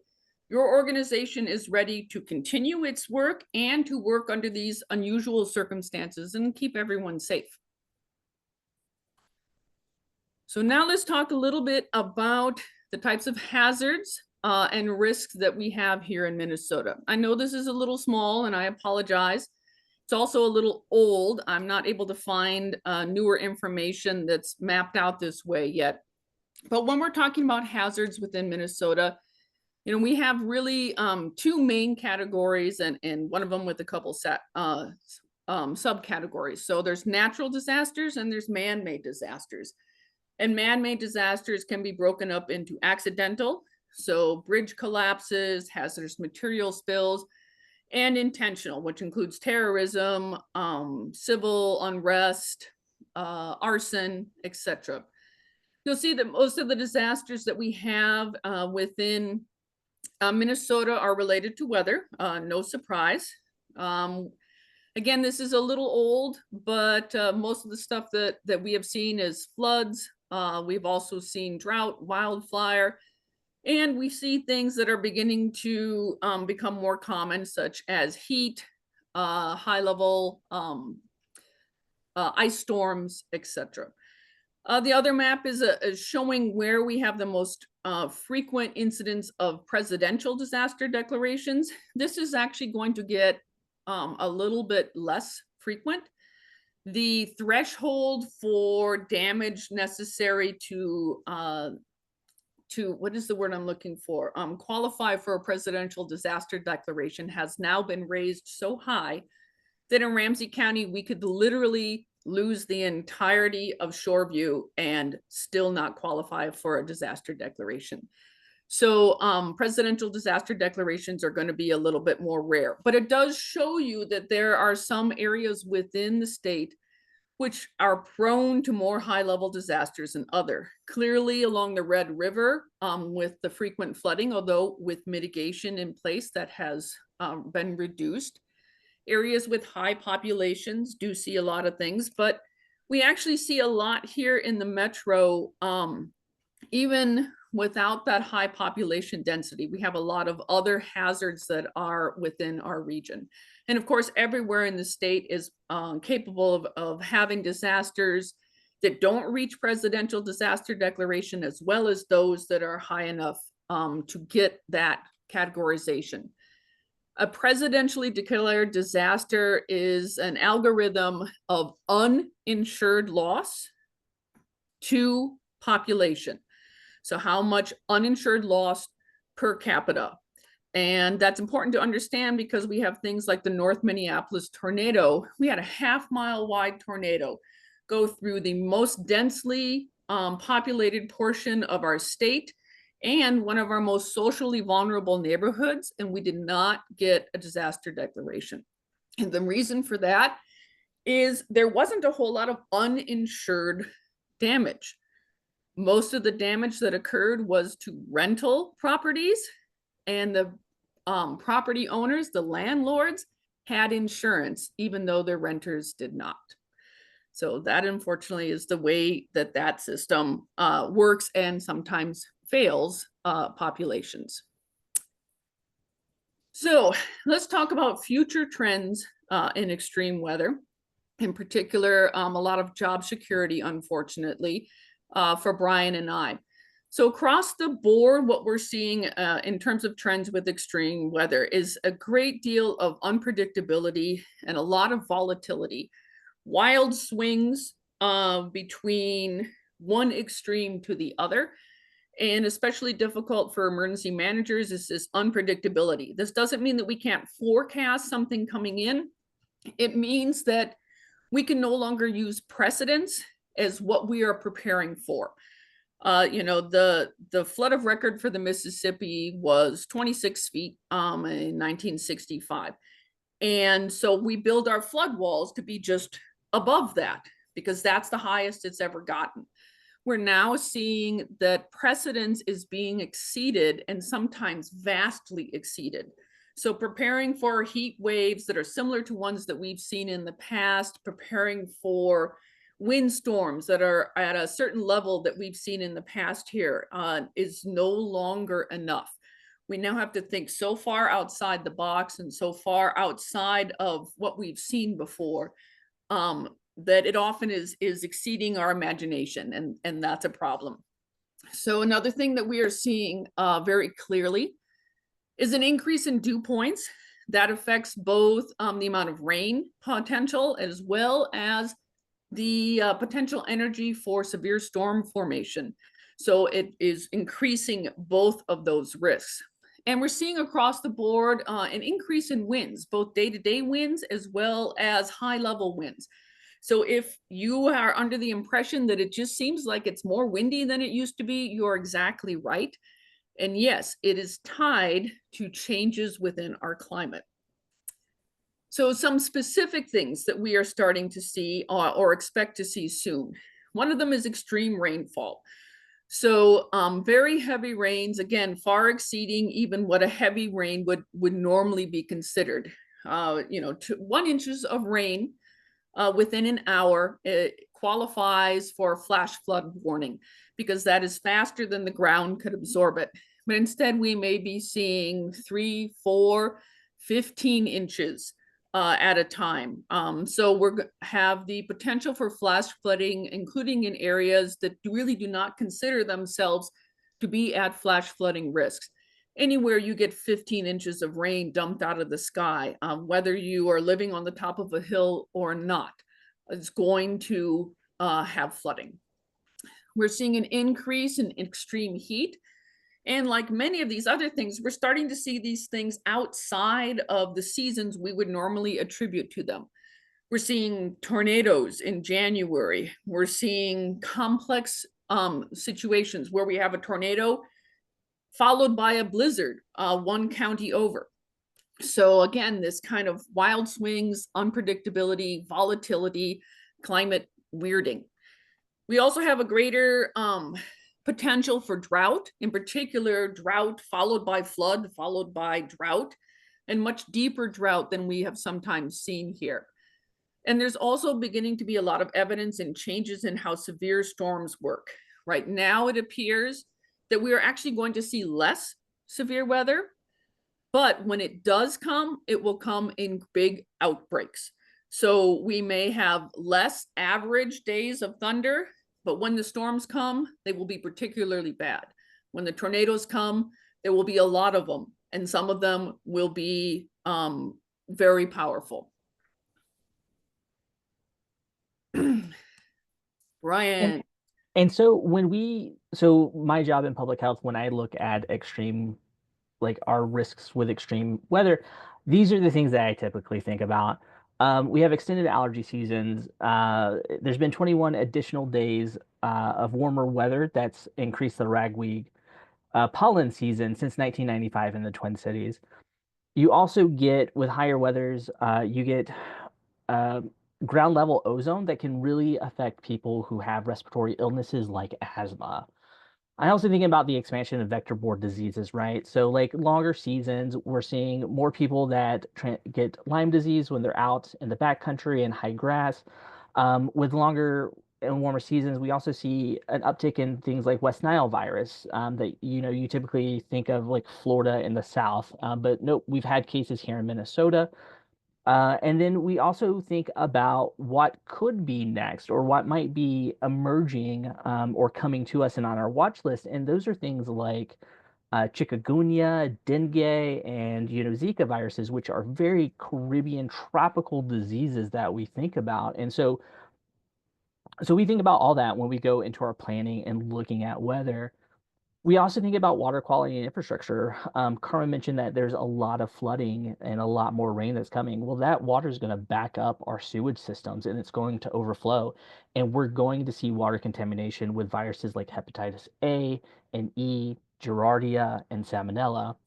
your organization is ready to continue its work and to work under these unusual circumstances and keep everyone safe. So now let's talk a little bit about the types of hazards and risks that we have here in Minnesota. I know this is a little small and I apologize. It's also a little old. I'm not able to find newer information that's mapped out this way yet. But when we're talking about hazards within Minnesota, we have really 2 main categories and one of them with a couple subcategories. So there's natural disasters and there's man-made disasters. And man-made disasters can be broken up into accidental, so bridge collapses, hazardous material spills, and intentional, which includes terrorism, civil unrest, arson, etc. You'll see that most of the disasters that we have within Minnesota are related to weather, no surprise. Again, this is a little old, but most of the stuff that we have seen is floods. We've also seen drought, wildfire, and we see things that are beginning to become more common, such as heat, high level ice storms, etc. The other map is showing where we have the most frequent incidents of presidential disaster declarations. This is actually going to get a little bit less frequent. The threshold for damage necessary to what is the word I'm looking for? Qualify for a presidential disaster declaration has now been raised so high that in Ramsey County, we could literally lose the entirety of Shoreview and still not qualify for a disaster declaration. So presidential disaster declarations are going to be a little bit more rare, but it does show you that there are some areas within the state which are prone to more high-level disasters than other. Clearly along the Red River with the frequent flooding, although with mitigation in place that has been reduced. Areas with high populations do see a lot of things, but we actually see a lot here in the metro, even without that high population density. We have a lot of other hazards that are within our region. And of course, everywhere in the state is capable of having disasters that don't reach presidential disaster declaration, as well as those that are high enough to get that categorization. A presidentially declared disaster is an algorithm of uninsured loss to population. So how much uninsured loss per capita. And that's important to understand because we have things like the North Minneapolis tornado. We had a half-mile wide tornado go through the most densely populated portion of our state and one of our most socially vulnerable neighborhoods, and we did not get a disaster declaration. And the reason for that is there wasn't a whole lot of uninsured damage. Most of the damage that occurred was to rental properties, and the property owners, the landlords, had insurance, even though their renters did not. So that unfortunately is the way that that system works and sometimes fails populations. So let's talk about future trends in extreme weather. In particular, a lot of job security, unfortunately, for Brian and I. So across the board, what we're seeing in terms of trends with extreme weather is a great deal of unpredictability and a lot of volatility. Wild swings between one extreme to the other. And especially difficult for emergency managers is this unpredictability. This doesn't mean that we can't forecast something coming in. It means that we can no longer use precedents as what we are preparing for. You know, the flood of record for the Mississippi was 26 feet in 1965. And so we build our flood walls to be just above that because that's the highest it's ever gotten. We're now seeing that precedence is being exceeded and sometimes vastly exceeded. So preparing for heat waves that are similar to ones that we've seen in the past, preparing for windstorms that are at a certain level that we've seen in the past here is no longer enough. We now have to think so far outside the box and so far outside of what we've seen before that it often is exceeding our imagination, and that's a problem. So another thing that we are seeing very clearly is an increase in dew points that affects both the amount of rain potential as well as the potential energy for severe storm formation. So it is increasing both of those risks. And we're seeing across the board an increase in winds, both day-to-day winds as well as high-level winds. So if you are under the impression that it just seems like it's more windy than it used to be, you're exactly right. And yes, it is tied to changes within our climate. So some specific things that we are starting to see or expect to see soon. One of them is extreme rainfall. So very heavy rains, again, far exceeding even what a heavy rain would normally be considered. 1 inches of rain within an hour, it qualifies for flash flood warning because that is faster than the ground could absorb it. But instead, we may be seeing 3, 4, 15 inches at a time. So we have the potential for flash flooding, including in areas that really do not consider themselves to be at flash flooding risks. Anywhere you get 15 inches of rain dumped out of the sky, whether you are living on the top of a hill or not, is going to have flooding. We're seeing an increase in extreme heat. And like many of these other things, we're starting to see these things outside of the seasons we would normally attribute to them. We're seeing tornadoes in January. We're seeing complex situations where we have a tornado followed by a blizzard, 1 county over. So again, this kind of wild swings, unpredictability, volatility, climate weirding. We also have a greater potential for drought, in particular drought followed by flood, followed by drought, and much deeper drought than we have sometimes seen here. And there's also beginning to be a lot of evidence and changes in how severe storms work. Right now, it appears that we are actually going to see less severe weather, but when it does come, it will come in big outbreaks. So we may have less average days of thunder, but when the storms come, they will be particularly bad. When the tornadoes come, there will be a lot of them, and some of them will be very powerful. Brian.
And so so my job in public health, when I look at extreme, like our risks with extreme weather, these are the things that I typically think about. We have extended allergy seasons. There's been 21 additional days of warmer weather that's increased the ragweed pollen season since 1995 in the Twin Cities. You also get, with higher weathers, you get ground level ozone that can really affect people who have respiratory illnesses like asthma. I also think about the expansion of vector-borne diseases, right? So like longer seasons, we're seeing more people that get Lyme disease when they're out in the backcountry and high grass. With longer and warmer seasons, we also see an uptick in things like West Nile virus that you typically think of like Florida in the South, but nope, we've had cases here in Minnesota. And then we also think about what could be next or what might be emerging or coming to us and on our watch list. And those are things like chikungunya, dengue, and Zika viruses, which are very Caribbean tropical diseases that we think about. And so we think about all that when we go into our planning and looking at weather. We also think about water quality and infrastructure. Carmen mentioned that there's a lot of flooding and a lot more rain that's coming. Well, that water is going to back up our sewage systems and it's going to overflow. And we're going to see water contamination with viruses like hepatitis A and E, Giardia, and Salmonella.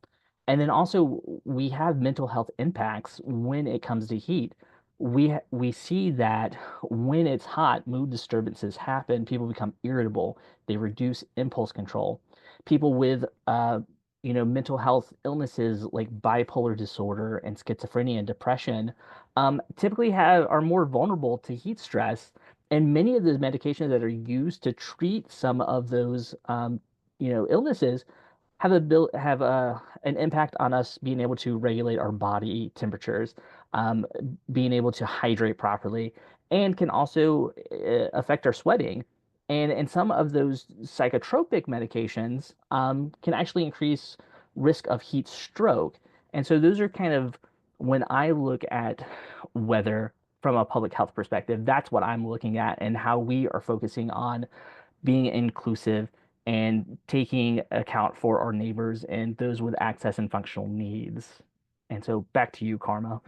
And then also we have mental health impacts when it comes to heat. We see that when it's hot, mood disturbances happen. People become irritable. They reduce impulse control. People with mental health illnesses like bipolar disorder and schizophrenia and depression typically are more vulnerable to heat stress. And many of the medications that are used to treat some of those illnesses have an impact on us being able to regulate our body temperatures, being able to hydrate properly, and can also affect our sweating. And some of those psychotropic medications can actually increase risk of heat stroke. And so those are kind of, when I look at weather from a public health perspective, that's what I'm looking at and how we are focusing on being inclusive and taking account for our neighbors and those with access and functional needs. And so back to you, Karma.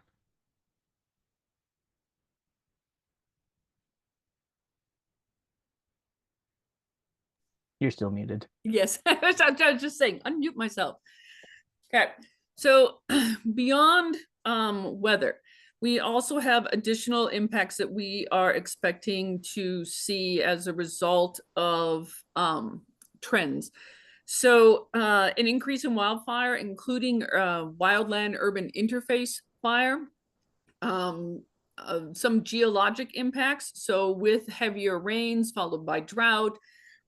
You're still muted.
Yes, I was just saying, unmute myself. Okay, so beyond weather, We also have additional impacts that we are expecting to see as a result of trends. So an increase in wildfire, including wildland-urban interface fire, some geologic impacts. So with heavier rains followed by drought,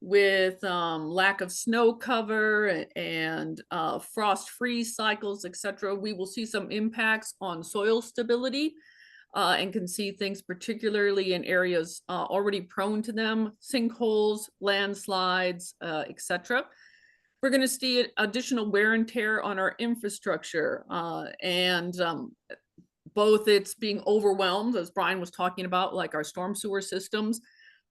with lack of snow cover and frost freeze cycles, etc., we will see some impacts on soil stability and can see things particularly in areas already prone to them, sinkholes, landslides, etc. We're going to see additional wear and tear on our infrastructure and both it's being overwhelmed, as Brian was talking about, like our storm sewer systems,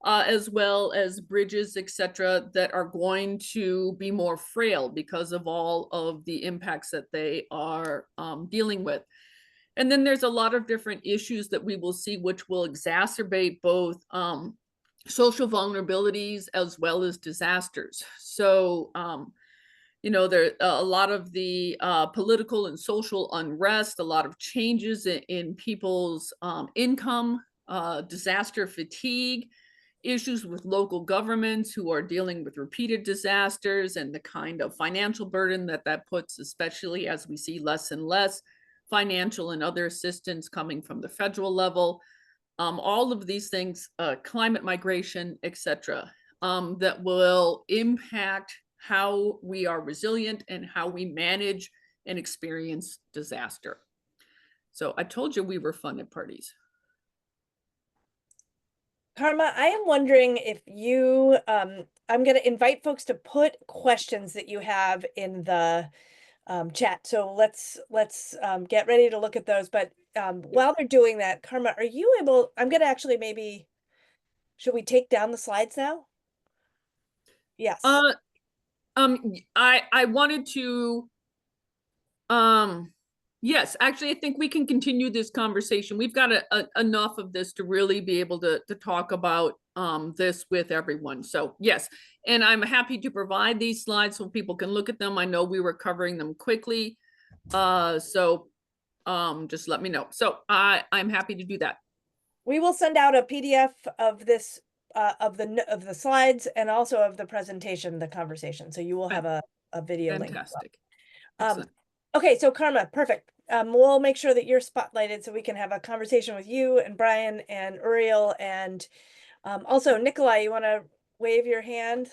as well as bridges, etc., that are going to be more frail because of all of the impacts that they are dealing with. And then there's a lot of different issues that we will see, which will exacerbate both social vulnerabilities as well as disasters. So, you know, there a lot of the political and social unrest, a lot of changes in people's income, disaster fatigue, issues with local governments who are dealing with repeated disasters and the kind of financial burden that that puts, especially as we see less and less financial and other assistance coming from the federal level. All of these things, climate migration, etc., that will impact how we are resilient and how we manage and experience disaster. So I told you we were fun at parties.
Karma, I am wondering if you, I'm going to invite folks to put questions that you have in the chat. So let's get ready to look at those. But while they're doing that, Karma, are you able, I'm going to actually maybe, should we take down the slides now? Yes.
I wanted to, yes, actually, I think we can continue this conversation. We've got enough of this to really be able to talk about this with everyone. So yes, and I'm happy to provide these slides so people can look at them. I know we were covering them quickly. So just let me know. So I'm happy to do that.
We will send out a PDF of this, of the slides and also of the presentation, the conversation. So you will have a video link.
Fantastic.
Okay, so Karma, perfect. We'll make sure that you're spotlighted so we can have a conversation with you and Brian and Uriel and also Nikolai, you want to wave your hand?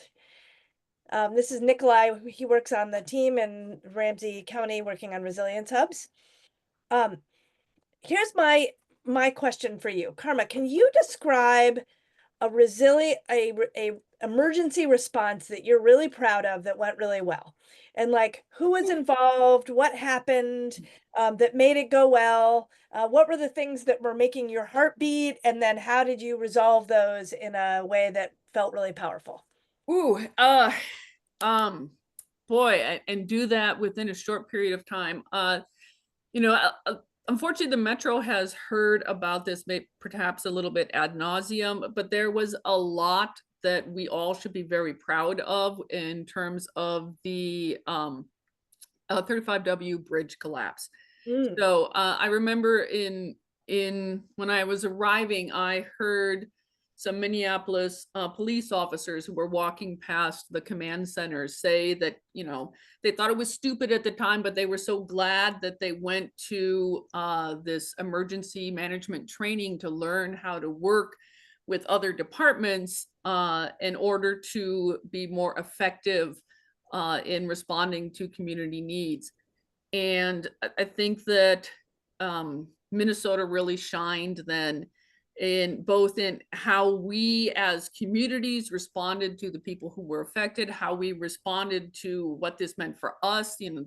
This is Nikolai. He works on the team in Ramsey County working on resilience hubs. Here's my question for you. Karma, can you describe a emergency response that you're really proud of that went really well? And like, who was involved? What happened that made it go well? What were the things that were making your heart beat? And then how did you resolve those in a way that felt really powerful?
Ooh, boy, and do that within a short period of time. You know, unfortunately, the Metro has heard about this perhaps a little bit ad nauseum, but there was a lot that we all should be very proud of in terms of the 35W bridge collapse. So I remember when I was arriving, I heard some Minneapolis police officers who were walking past the command center say that, you know, they thought it was stupid at the time, but they were so glad that they went to this emergency management training to learn how to work with other departments in order to be more effective in responding to community needs. And I think that Minnesota really shined then in both in how we as communities responded to the people who were affected, how we responded to what this meant for us. You know,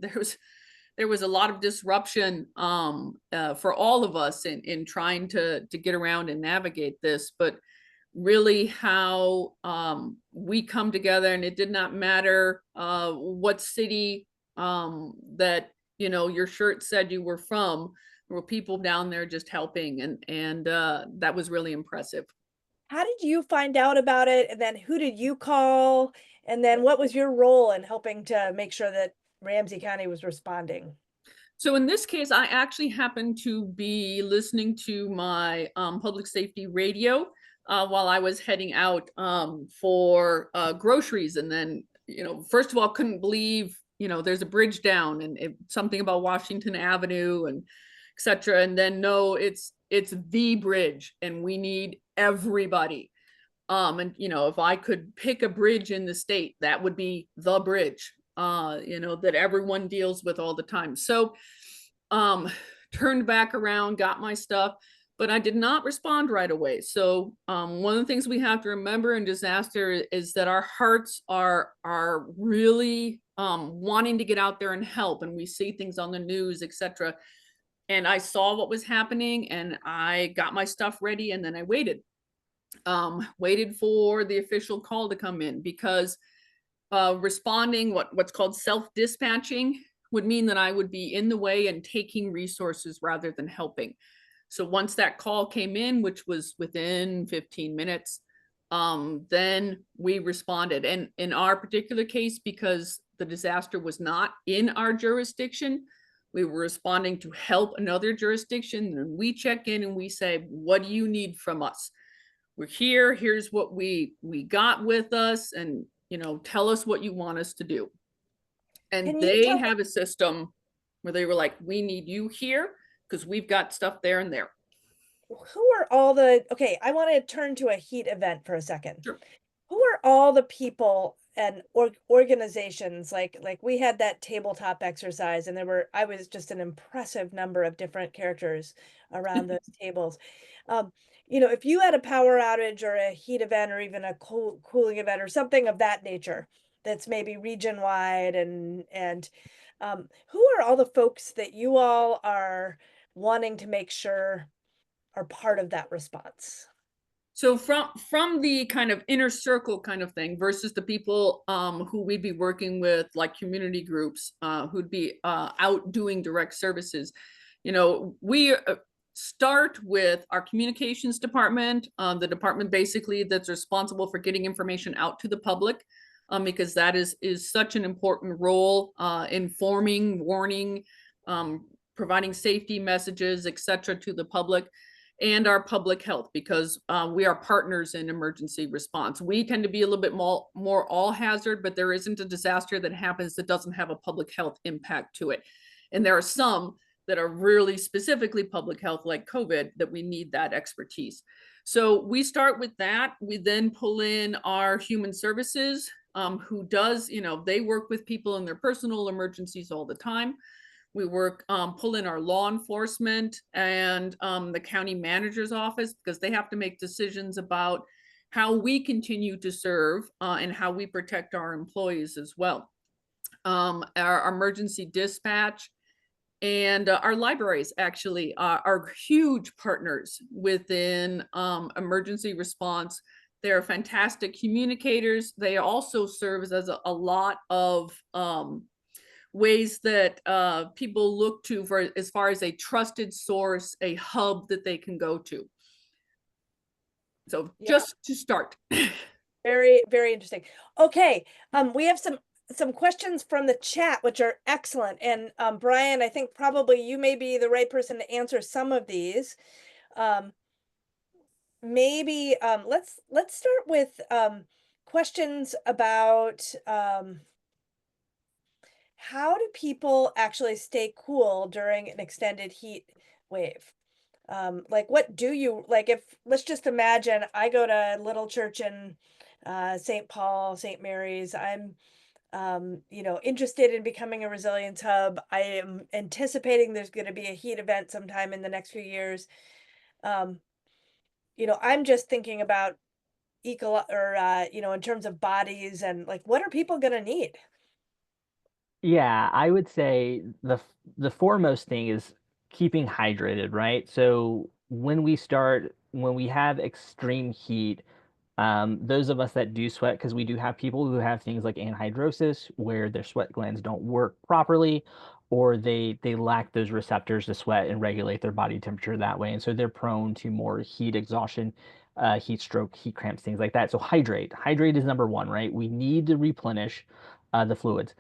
there was a lot of disruption for all of us in trying to get around and navigate this, but really how we come together, and it did not matter what city that, you know, your shirt said you were from. There were people down there just helping, and that was really impressive.
How did you find out about it? And then who did you call? And then what was your role in helping to make sure that Ramsey County was responding?
So in this case, I actually happened to be listening to my public safety radio while I was heading out for groceries. And then, first of all, couldn't believe, there's a bridge down and something about Washington Avenue and et cetera. And then no, it's the bridge and we need everybody. And if I could pick a bridge in the state, that would be the bridge, that everyone deals with all the time. So turned back around, got my stuff, but I did not respond right away. So one of the things we have to remember in disaster is that our hearts are really wanting to get out there and help, and we see things on the news, etc. And I saw what was happening, and I got my stuff ready, and then I waited for the official call to come in, because responding, what's called self-dispatching, would mean that I would be in the way and taking resources rather than helping. So once that call came in, which was within 15 minutes, then we responded. And in our particular case, because the disaster was not in our jurisdiction, we were responding to help another jurisdiction. And we check in and we say, what do you need from us? We're here, here's what we got with us, and tell us what you want us to do. And they have a system where they were like, we need you here because we've got stuff there and there.
Who are all the, okay, I want to turn to a heat event for a second.
Sure.
Who are all the people and organizations, like we had that tabletop exercise, and I was just an impressive number of different characters around those tables. If you had a power outage or a heat event or even a cooling event or something of that nature, that's maybe region wide, and who are all the folks that you all are wanting to make sure are part of that response?
So from the kind of inner circle kind of thing versus the people who we'd be working with, like community groups who'd be out doing direct services, we start with our communications department, the department basically that's responsible for getting information out to the public, because that is such an important role, informing, warning, providing safety messages, etc., to the public. And our public health, because we are partners in emergency response. We tend to be a little bit more all hazard, but there isn't a disaster that happens that doesn't have a public health impact to it. And there are some that are really specifically public health, like COVID, that we need that expertise. So we start with that. We then pull in our human services, who does, they work with people in their personal emergencies all the time. We work, pull in our law enforcement and the county manager's office, because they have to make decisions about how we continue to serve and how we protect our employees as well. Our emergency dispatch and our libraries actually are huge partners within emergency response. They're fantastic communicators. They also serve as a lot of ways that people look to for as far as a trusted source, a hub that they can go to. So just to start.
Very, very interesting. Okay, we have some questions from the chat, which are excellent. And Brian, I think probably you may be the right person to answer some of these. Maybe let's start with questions about how do people actually stay cool during an extended heat wave? Like, what do you, like, if, let's just imagine I go to Little Church in St. Paul, St. Mary's. I'm, interested in becoming a resilience hub. I am anticipating there's going to be a heat event sometime in the next few years. I'm just thinking about in terms of bodies, and like, what are people going to need?
Yeah, I would say the foremost thing is keeping hydrated, right? So when we have extreme heat, those of us that do sweat, because we do have people who have things like anhydrosis, where their sweat glands don't work properly, or they lack those receptors to sweat and regulate their body temperature that way, and so they're prone to more heat exhaustion, heat stroke, heat cramps, things like that. So hydrate is number one, right? We need to replenish the fluids.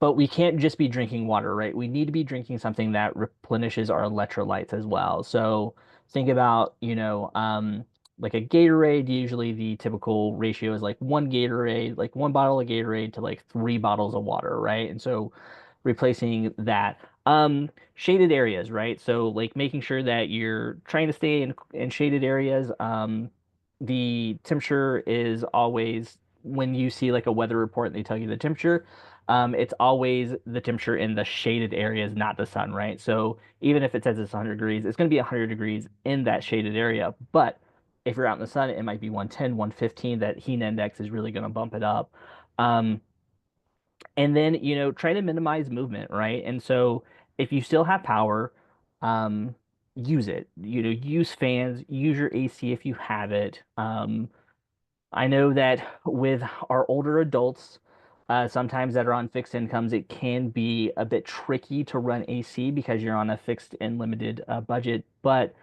but we can't just be drinking water, right? We need to be drinking something that replenishes our electrolytes as well. So think about, like a Gatorade, usually the typical ratio is like one Gatorade, like one bottle of Gatorade to like 3 bottles of water, right? And so replacing that. Shaded areas, right? So like making sure that you're trying to stay in shaded areas. The temperature is always when you see like a weather report and they tell you the temperature, it's always the temperature in the shaded areas, not the sun, right? So even if it says it's 100 degrees, it's going to be 100 degrees in that shaded area. But if you're out in the sun, it might be 110, 115. That heat index is really going to bump it up. Um, and then, try to minimize movement, right? And so if you still have power, use it. Use fans, use your AC if you have it. I know that with our older adults, sometimes that are on fixed incomes, it can be a bit tricky to run AC because you're on a fixed and limited budget. But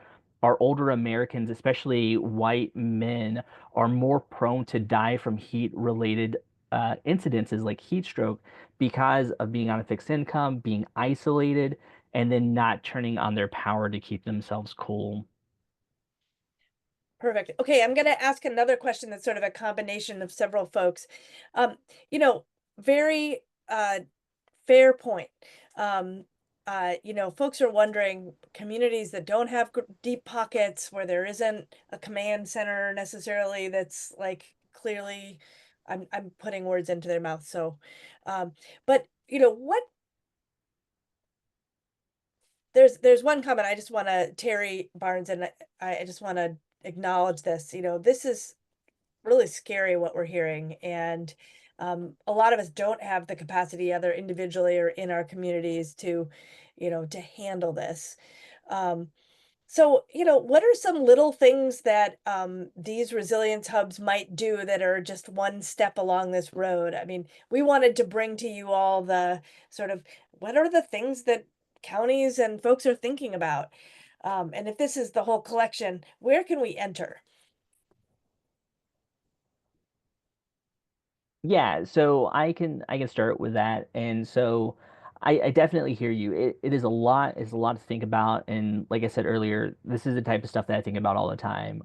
our older Americans, especially white men, are more prone to die from heat-related incidences like heat stroke because of being on a fixed income, being isolated, and then not turning on their power to keep themselves cool.
Perfect. Okay, I'm going to ask another question that's sort of a combination of several folks. Um, you know, very fair point. Folks are wondering communities that don't have deep pockets where there isn't a command center necessarily that's like clearly I'm putting words into their mouth. So but what there's one comment I just want to Terry Barnes and I just want to acknowledge this. This is really scary what we're hearing. And a lot of us don't have the capacity, either individually or in our communities, to handle this. Um, so, what are some little things that these resilience hubs might do that are just one step along this road? I mean, we wanted to bring to you all the sort of what are the things that counties and folks are thinking about? And if this is the whole collection, where can we enter?
Yeah, so I can start with that. And so I definitely hear you. It is a lot, it's a lot to think about. And like I said earlier, this is the type of stuff that I think about all the time.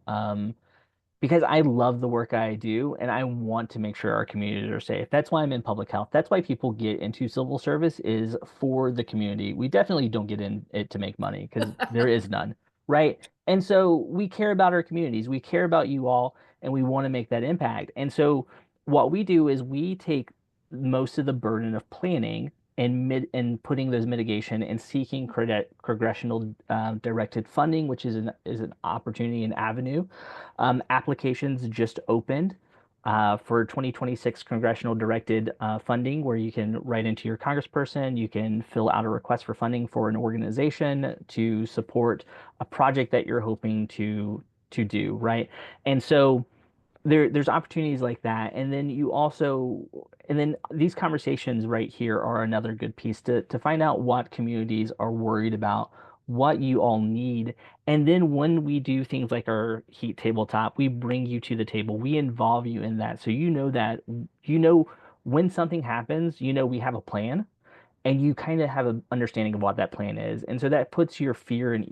Because I love the work I do and I want to make sure our communities are safe. That's why I'm in public health. That's why people get into civil service is for the community. We definitely don't get in it to make money because there is none, right? And so we care about our communities. We care about you all and we want to make that impact. And so what we do is we take most of the burden of planning and putting those mitigation and seeking congressional directed funding, which is an opportunity and avenue. Applications just opened for 2026 congressional directed funding, where you can write into your congressperson, you can fill out a request for funding for an organization to support a project that you're hoping to do, right? And so there's opportunities like that. And then these conversations right here are another good piece to find out what communities are worried about, what you all need. And then when we do things like our heat tabletop, we bring you to the table, we involve you in that. So when something happens, we have a plan and you kind of have an understanding of what that plan is. And so that puts your fear at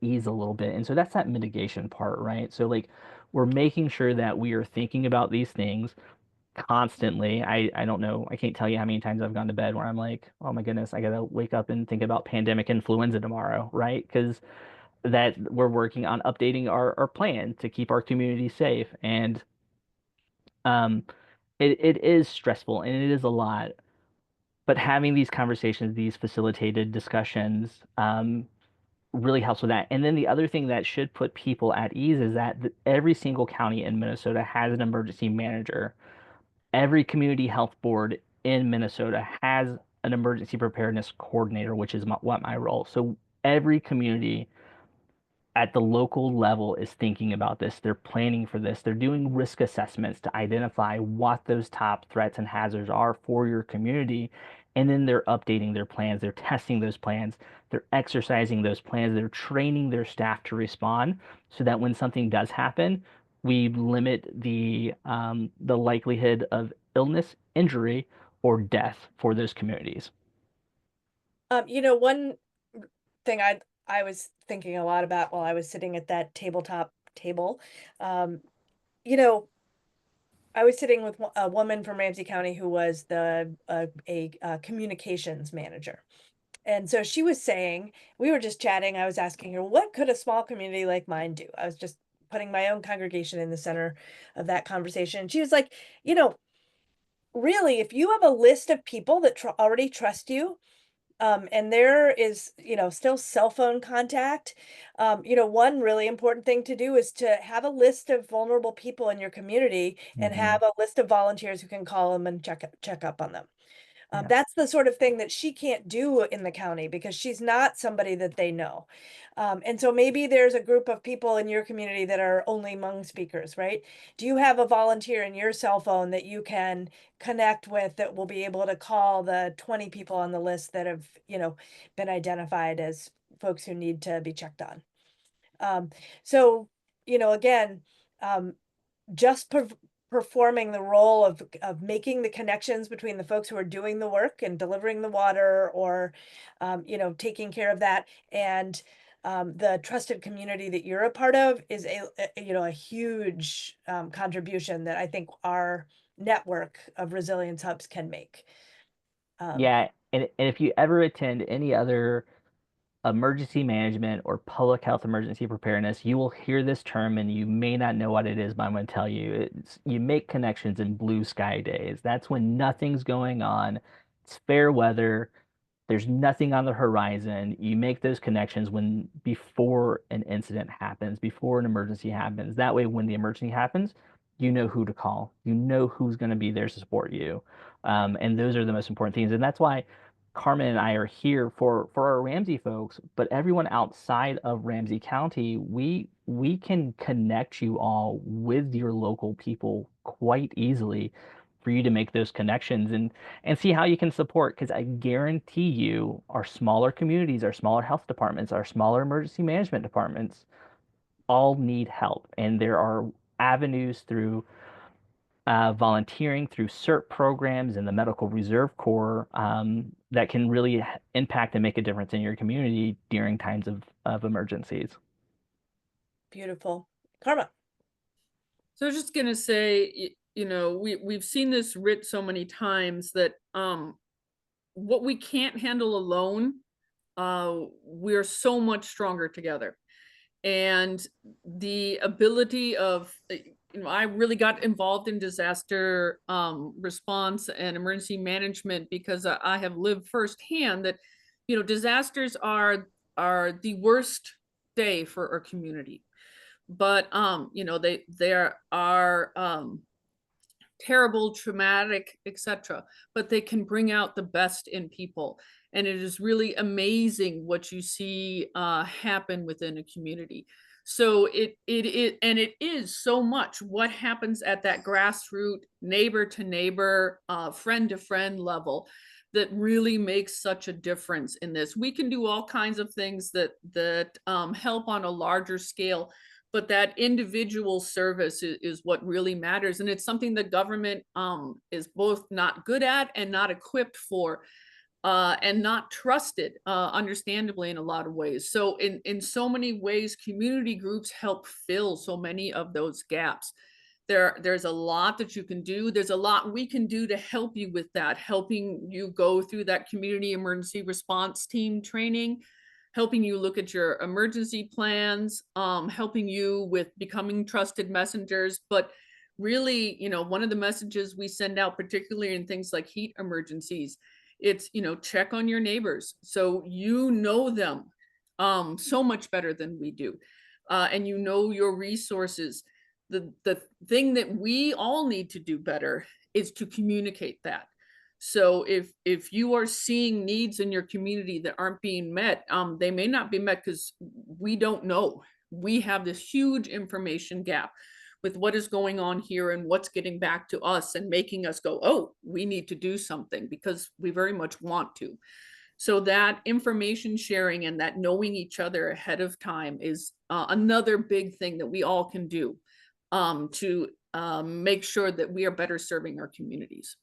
ease a little bit. And so that's that mitigation part, right? So like we're making sure that we are thinking about these things constantly. I don't know, I can't tell you how many times I've gone to bed where I'm like, oh my goodness, I gotta wake up and think about pandemic influenza tomorrow, right? Because that we're working on updating our plan to keep our community safe. And um it is stressful and it is a lot, but having these conversations, these facilitated discussions, really helps with that. And then the other thing that should put people at ease is that every single county in Minnesota has an emergency manager. Every community health board in Minnesota has an emergency preparedness coordinator, which is what my role. So every community at the local level is thinking about this. They're planning for this. They're doing risk assessments to identify what those top threats and hazards are for your community. And then they're updating their plans. They're testing those plans. They're exercising those plans. They're training their staff to respond so that when something does happen, we limit the likelihood of illness, injury, or death for those communities.
One thing I was thinking a lot about while I was sitting at that tabletop table, um, you know, I was sitting with a woman from Ramsey County who was a communications manager. And so she was saying, we were just chatting. I was asking her, what could a small community like mine do? I was just putting my own congregation in the center of that conversation. She was like, really, if you have a list of people that already trust you, and there is, still cell phone contact. One really important thing to do is to have a list of vulnerable people in your community and
Mhm.
have a list of volunteers who can call them and check up on them.
Yeah.
That's the sort of thing that she can't do in the county because she's not somebody that they know. And so maybe there's a group of people in your community that are only Hmong speakers, right? Do you have a volunteer in your cell phone that you can connect with that will be able to call the 20 people on the list that have, been identified as folks who need to be checked on? So, again, um, just performing the role of making the connections between the folks who are doing the work and delivering the water or, taking care of that and the trusted community that you're a part of is a huge contribution that I think our network of resilience hubs can make.
Yeah, and if you ever attend any other emergency management or public health emergency preparedness, you will hear this term and you may not know what it is, but I'm going to tell you. You make connections in blue sky days. That's when nothing's going on. It's fair weather. There's nothing on the horizon. You make those connections before an incident happens, before an emergency happens. That way, when the emergency happens, you know who to call. You know who's going to be there to support you. And those are the most important things. And that's why Carmen and I are here for our Ramsey folks, but everyone outside of Ramsey County, we can connect you all with your local people quite easily for you to make those connections and see how you can support. Because I guarantee you, our smaller communities, our smaller health departments, our smaller emergency management departments all need help. And there are avenues through volunteering, through CERT programs and the Medical Reserve Corps that can really impact and make a difference in your community during times of emergencies.
Beautiful. Karma.
So I was just gonna say, we've seen this writ so many times that what we can't handle alone, we're so much stronger together. And the ability of, I really got involved in disaster response and emergency management because I have lived firsthand that, disasters are the worst day for our community. But there are terrible, traumatic, etc. But they can bring out the best in people, and it is really amazing what you see happen within a community. So it is so much what happens at that grassroots, neighbor to neighbor, friend to friend level that really makes such a difference in this. We can do all kinds of things that help on a larger scale, but that individual service is what really matters. And it's something the government is both not good at and not equipped for, and not trusted, understandably, in a lot of ways. So in so many ways, community groups help fill so many of those gaps. There's a lot that you can do. There's a lot we can do to help you with that, helping you go through that community emergency response team training, helping you look at your emergency plans, helping you with becoming trusted messengers. But really, one of the messages we send out, particularly in things like heat emergencies, it's, check on your neighbors. So you know them so much better than we do. And you know your resources. The thing that we all need to do better is to communicate that. So if you are seeing needs in your community that aren't being met, they may not be met because we don't know. We have this huge information gap with what is going on here and what's getting back to us and making us go, oh, we need to do something, because we very much want to. So that information sharing and that knowing each other ahead of time is another big thing that we all can do to make sure that we are better serving our communities.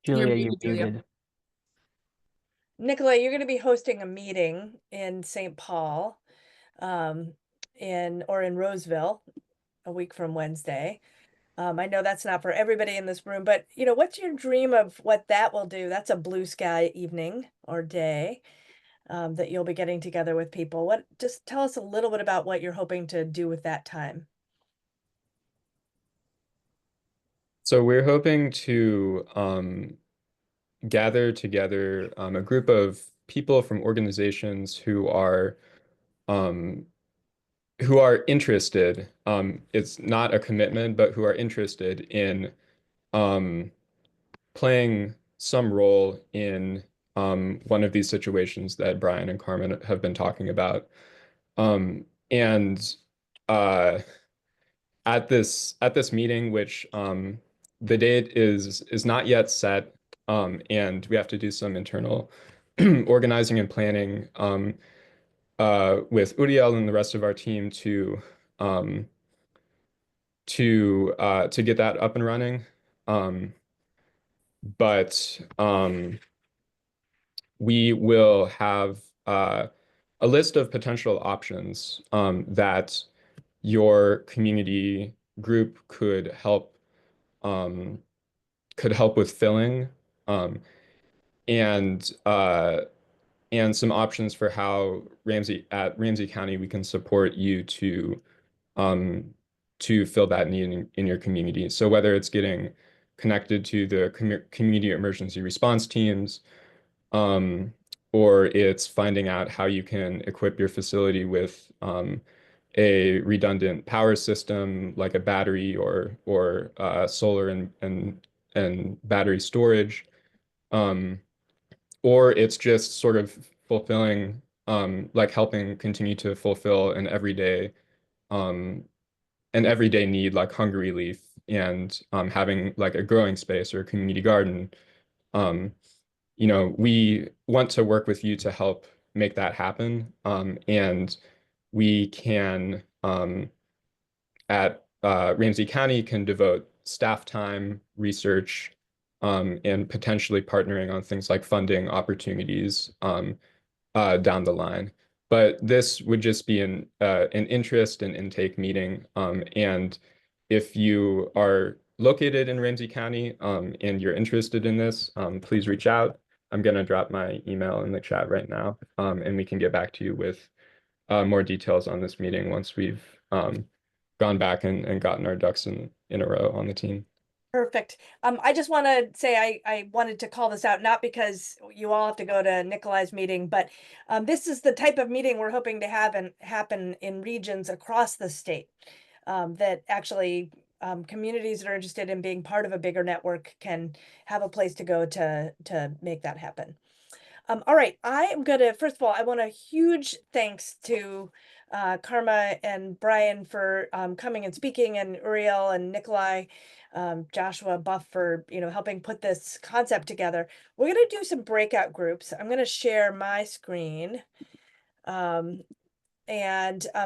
You're
Julia, you're
muted, Julia.
muted.
Nicola, you're going to be hosting a meeting in St. Paul, in Roseville a week from Wednesday. I know that's not for everybody in this room, but what's your dream of what that will do? That's a blue sky evening or day, that you'll be getting together with people. Just tell us a little bit about what you're hoping to do with that time.
So we're hoping to gather together a group of people from organizations who are interested. It's not a commitment, but who are interested in playing some role in one of these situations that Brian and Carmen have been talking about. And at this meeting, which the date is not yet set, and we have to do some internal organizing and planning with Uriel and the rest of our team to get that up and running. But we will have a list of potential options that your community group could help with filling, and some options for how at Ramsey County we can support you to fill that need in your community. So whether it's getting connected to the community emergency response teams, or it's finding out how you can equip your facility with a redundant power system like a battery or solar and battery storage, or it's just sort of fulfilling, like helping continue to fulfill an everyday need like hunger relief, and having like a growing space or a community garden. We want to work with you to help make that happen. And we can, at Ramsey County, can devote staff time, research, and potentially partnering on things like funding opportunities down the line. But this would just be an interest and intake meeting. And if you are located in Ramsey County and you're interested in this, please reach out. I'm going to drop my email in the chat right now, and we can get back to you with more details on this meeting once we've gone back and gotten our ducks in a row on the team.
Perfect. I just want to say I wanted to call this out, not because you all have to go to Nikolai's meeting, but this is the type of meeting we're hoping to have and happen in regions across the state, that actually communities that are interested in being part of a bigger network can have a place to go to make that happen. All right, I am going to, first of all, I want a huge thanks to Karma and Brian for coming and speaking, and Uriel and Nikolai, Joshua, Buff for helping put this concept together. We're going to do some breakout groups. I'm going to share my screen, and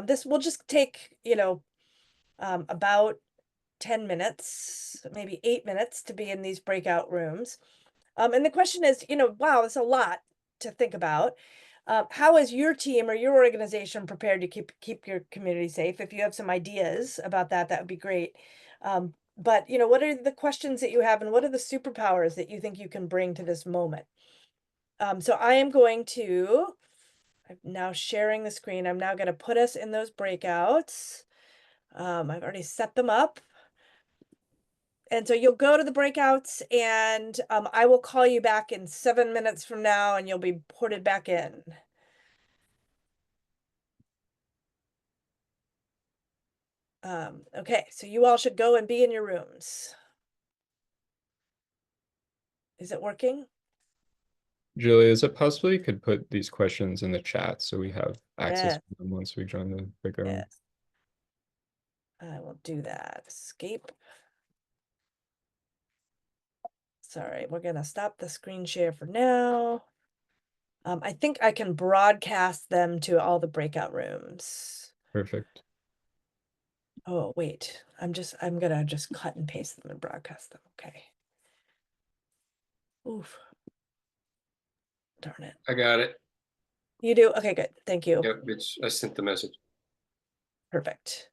this will just take about 10 minutes, maybe 8 minutes to be in these breakout rooms. And the question is, wow, that's a lot to think about. How is your team or your organization prepared to keep your community safe? If you have some ideas about that, that would be great. But what are the questions that you have, and what are the superpowers that you think you can bring to this moment? So I'm now sharing the screen. I'm now going to put us in those breakouts. I've already set them up. And so you'll go to the breakouts, and I will call you back in 7 minutes from now, and you'll be ported back in. Okay, so you all should go and be in your rooms. Is it working?
Julia, is it possible you could put these questions in the chat so we have access
Yes.
to them once we join the breakout room?
Yes. I will do that. Escape. Sorry, we're gonna stop the screen share for now. I think I can broadcast them to all the breakout rooms.
Perfect.
Oh, wait, I'm gonna just cut and paste them and broadcast them. Okay. Oof. Darn it.
I got it.
You do? Okay, good. Thank you.
Yep, I sent the message.
Perfect.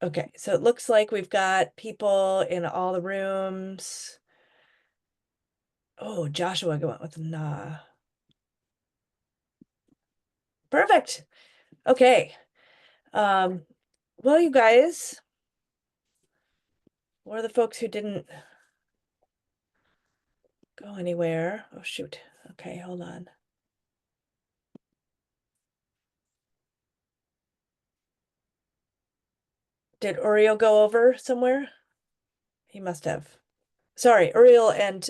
Okay, so it looks like we've got people in all the rooms. Oh, Joshua went with nah. Perfect. Okay. Well, you guys, what are the folks who didn't go anywhere? Oh, shoot. Okay, hold on. Did Uriel go over somewhere? He must have. Sorry, Uriel and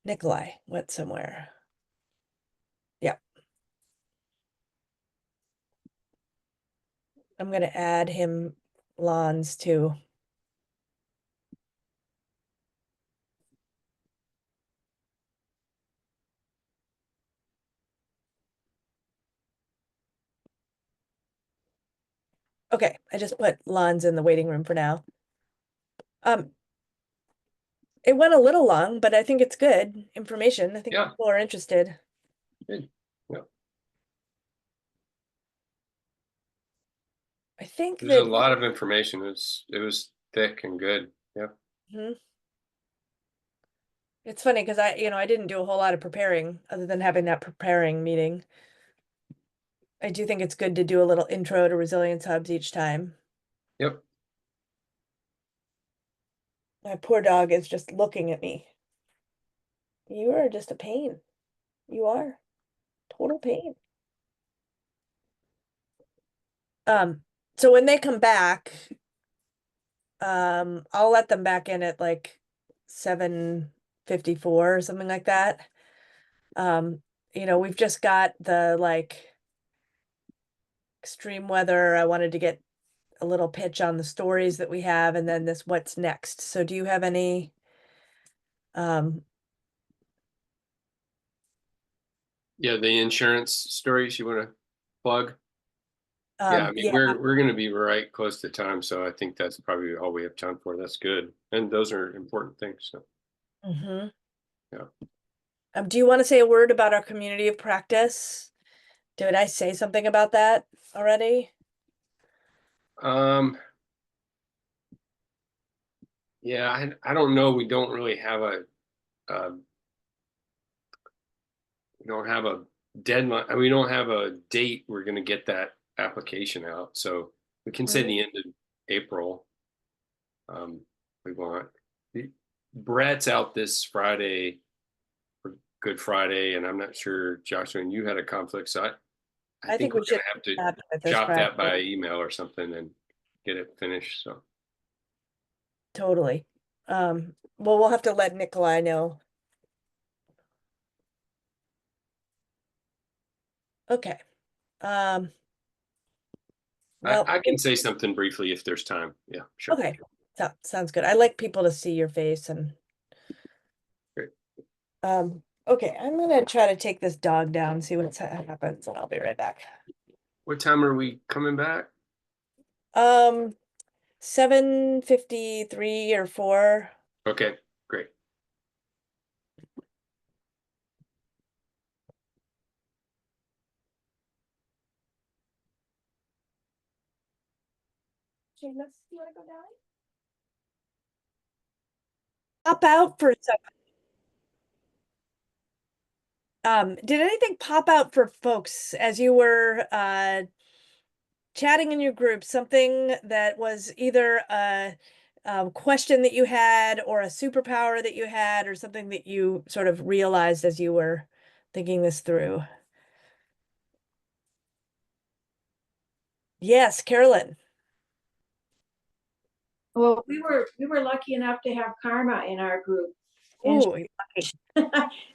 Nikolai went somewhere. Yeah. I'm gonna add him Lons too. Okay, I just put Lons in the waiting room for now. It went a little long, but I think it's good information. I think
Yeah.
people are interested.
Good. Yeah.
I think
There's a
that
lot of information. It was thick and good. Yeah.
Mhm. It's funny because I didn't do a whole lot of preparing other than having that preparing meeting. I do think it's good to do a little intro to resilience hubs each time.
Yep.
My poor dog is just looking at me. You are just a pain. You are. Total pain. So when they come back, I'll let them back in at like 7:54 or something like that. We've just got the like extreme weather. I wanted to get a little pitch on the stories that we have and then this what's next. So do you have any
Yeah, the insurance stories you want to plug? Yeah, I mean,
yeah.
we're going to be right close to time, so I think that's probably all we have time for. That's good, and those are important things. So
Mhm.
yeah.
Do you want to say a word about our community of practice? Did I say something about that already?
Yeah, I don't know. We don't really have we don't have a deadline. We don't have a date. We're going to get that application out, so we can say
Mhm.
the end of April. We want Brett's out this Friday for Good Friday, and I'm not sure, Joshua, and you had a conflict, so I
I
think
think
we're
we
going
should
to have to
happen with this
chop that by
Friday.
email or something and get it finished. So
Totally. Well, we'll have to let Nikolai know. Okay. Well,
I can say something briefly if there's time. Yeah, sure.
okay. Sounds good. I like people to see your face and
Great.
okay, I'm gonna try to take this dog down, see what happens, and I'll be right back.
What time are we coming back?
7:53 or 4.
Okay, great.
You wanna go down? Pop out for a second. Did anything pop out for folks as you were chatting in your group, something that was either a question that you had or a superpower that you had or something that you sort of realized as you were thinking this through? Yes, Carolyn.
Well, we were lucky enough to have Karma in our group. And
Ooh,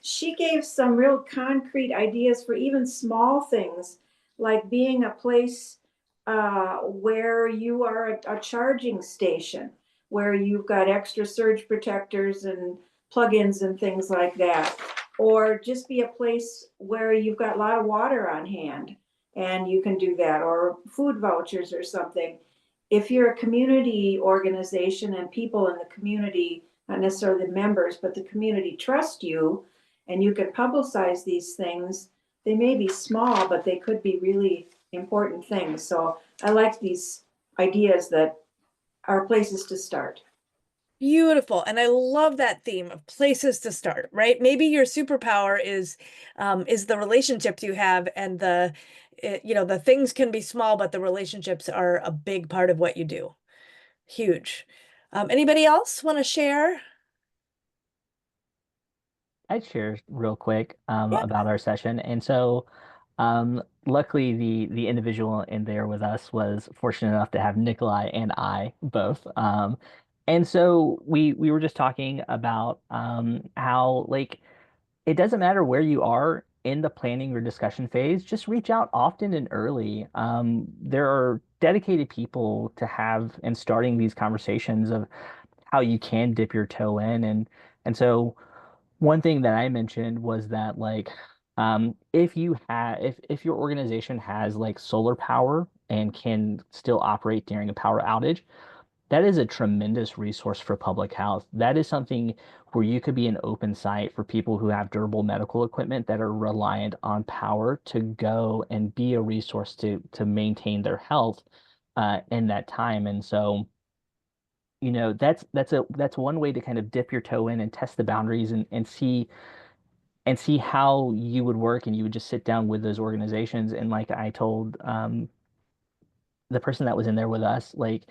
she gave some real concrete ideas for even small things, like being a place where you are a charging station, where you've got extra surge protectors and plugins and things like that. Or just be a place where you've got a lot of water on hand and you can do that, or food vouchers or something. if you're a community organization and people in the community, not necessarily the members, but the community trust you, and you can publicize these things, they may be small, but they could be really important things. So I like these ideas that are places to start.
Beautiful. And I love that theme of places to start, right? Maybe your superpower is the relationships you have, and the things can be small, but the relationships are a big part of what you do. Huge. Anybody else want to share?
I'd share real quick
Yeah.
about our session. And so luckily the individual in there with us was fortunate enough to have Nikolai and I both. And so we were just talking about how like it doesn't matter where you are in the planning or discussion phase, just reach out often and early. There are dedicated people to have and starting these conversations of how you can dip your toe in. And so one thing that I mentioned was that like if your organization has like solar power and can still operate during a power outage, that is a tremendous resource for public health. That is something where you could be an open site for people who have durable medical equipment that are reliant on power to go and be a resource to maintain their health in that time. And so, that's one way to kind of dip your toe in and test the boundaries and see how you would work, and you would just sit down with those organizations. And like I told the person that was in there with us, like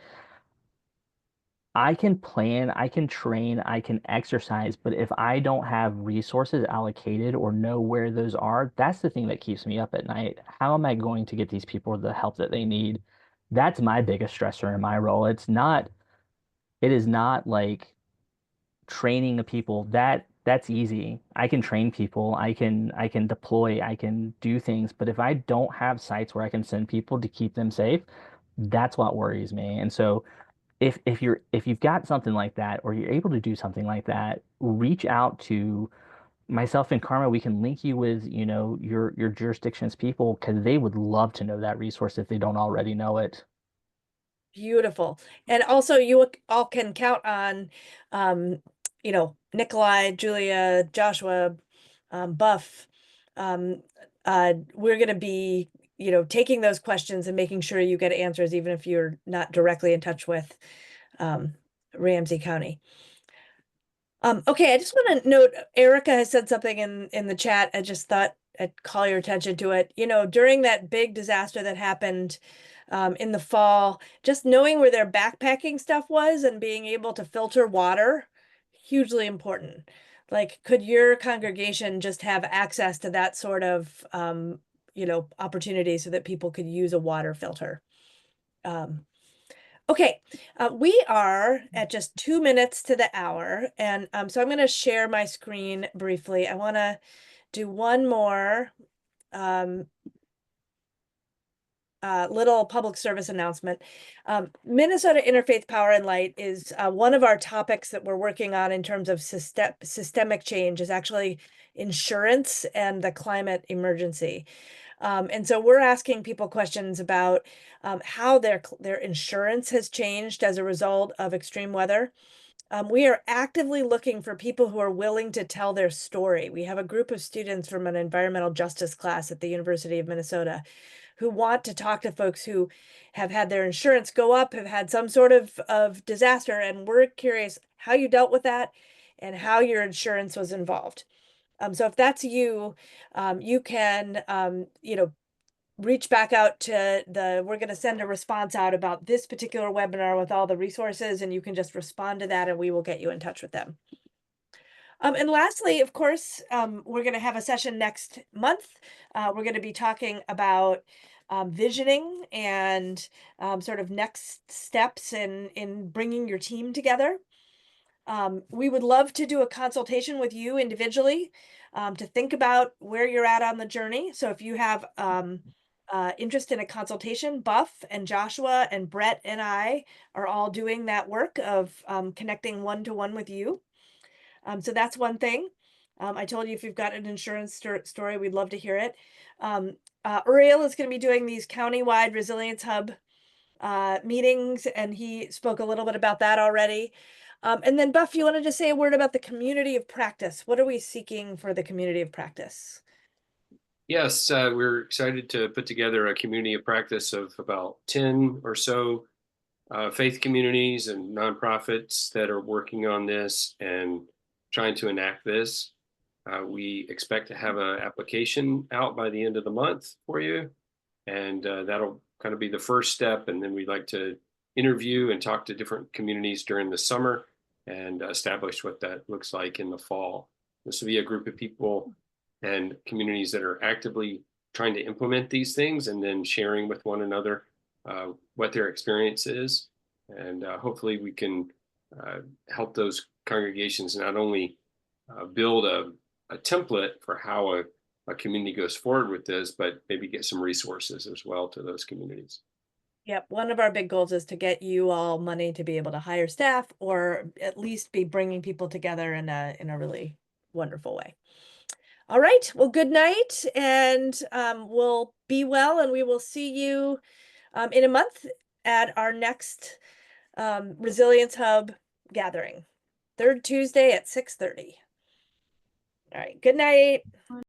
I can plan, I can train, I can exercise, but if I don't have resources allocated or know where those are, that's the thing that keeps me up at night. How am I going to get these people the help that they need? That's my biggest stressor in my role. It is not like training the people. That's easy. I can train people, I can deploy, I can do things, but if I don't have sites where I can send people to keep them safe, that's what worries me. And so if you've got something like that, or you're able to do something like that, reach out to myself and Karma. We can link you with, your jurisdiction's people, because they would love to know that resource if they don't already know it.
Beautiful. And also you all can count on, Nikolai, Julia, Joshua, Buff. We're going to be, taking those questions and making sure you get answers, even if you're not directly in touch with Ramsey County. Okay, I just want to note, Erica has said something in the chat. I just thought I'd call your attention to it. During that big disaster that happened in the fall, just knowing where their backpacking stuff was and being able to filter water, hugely important. Like, could your congregation just have access to that sort of, opportunity so that people could use a water filter? Okay, we are at just 2 minutes to the hour, and so I'm going to share my screen briefly. I want to do one more little public service announcement. Minnesota Interfaith Power and Light is one of our topics that we're working on in terms of systemic change is actually insurance and the climate emergency. And so we're asking people questions about how their insurance has changed as a result of extreme weather. We are actively looking for people who are willing to tell their story. We have a group of students from an environmental justice class at the University of Minnesota who want to talk to folks who have had their insurance go up, have had some sort of disaster, and we're curious how you dealt with that and how your insurance was involved. So if that's you, you can, reach back out to we're going to send a response out about this particular webinar with all the resources, and you can just respond to that and we will get you in touch with them. And lastly, of course, we're going to have a session next month. We're going to be talking about visioning and sort of next steps in bringing your team together. We would love to do a consultation with you individually to think about where you're at on the journey. So if you have interest in a consultation, Buff and Joshua and Brett and I are all doing that work of connecting one-to-one with you. So that's one thing. I told you if you've got an insurance story, we'd love to hear it. Uriel is going to be doing these county-wide resilience hub meetings, and he spoke a little bit about that already. And then Buff, you wanted to say a word about the community of practice. What are we seeking for the community of practice?
Yes, we're excited to put together a community of practice of about 10 or so faith communities and nonprofits that are working on this and trying to enact this. We expect to have an application out by the end of the month for you, and that'll kind of be the first step. And then we'd like to interview and talk to different communities during the summer and establish what that looks like in the fall. This will be a group of people and communities that are actively trying to implement these things and then sharing with one another what their experience is. And hopefully we can help those congregations not only build a template for how a community goes forward with this, but maybe get some resources as well to those communities.
Yep, one of our big goals is to get you all money to be able to hire staff, or at least be bringing people together in a really wonderful way. All right, well, good night, and we'll be well, and we will see you in a month at our next Resilience Hub gathering, third Tuesday at 6:30. All right, good night.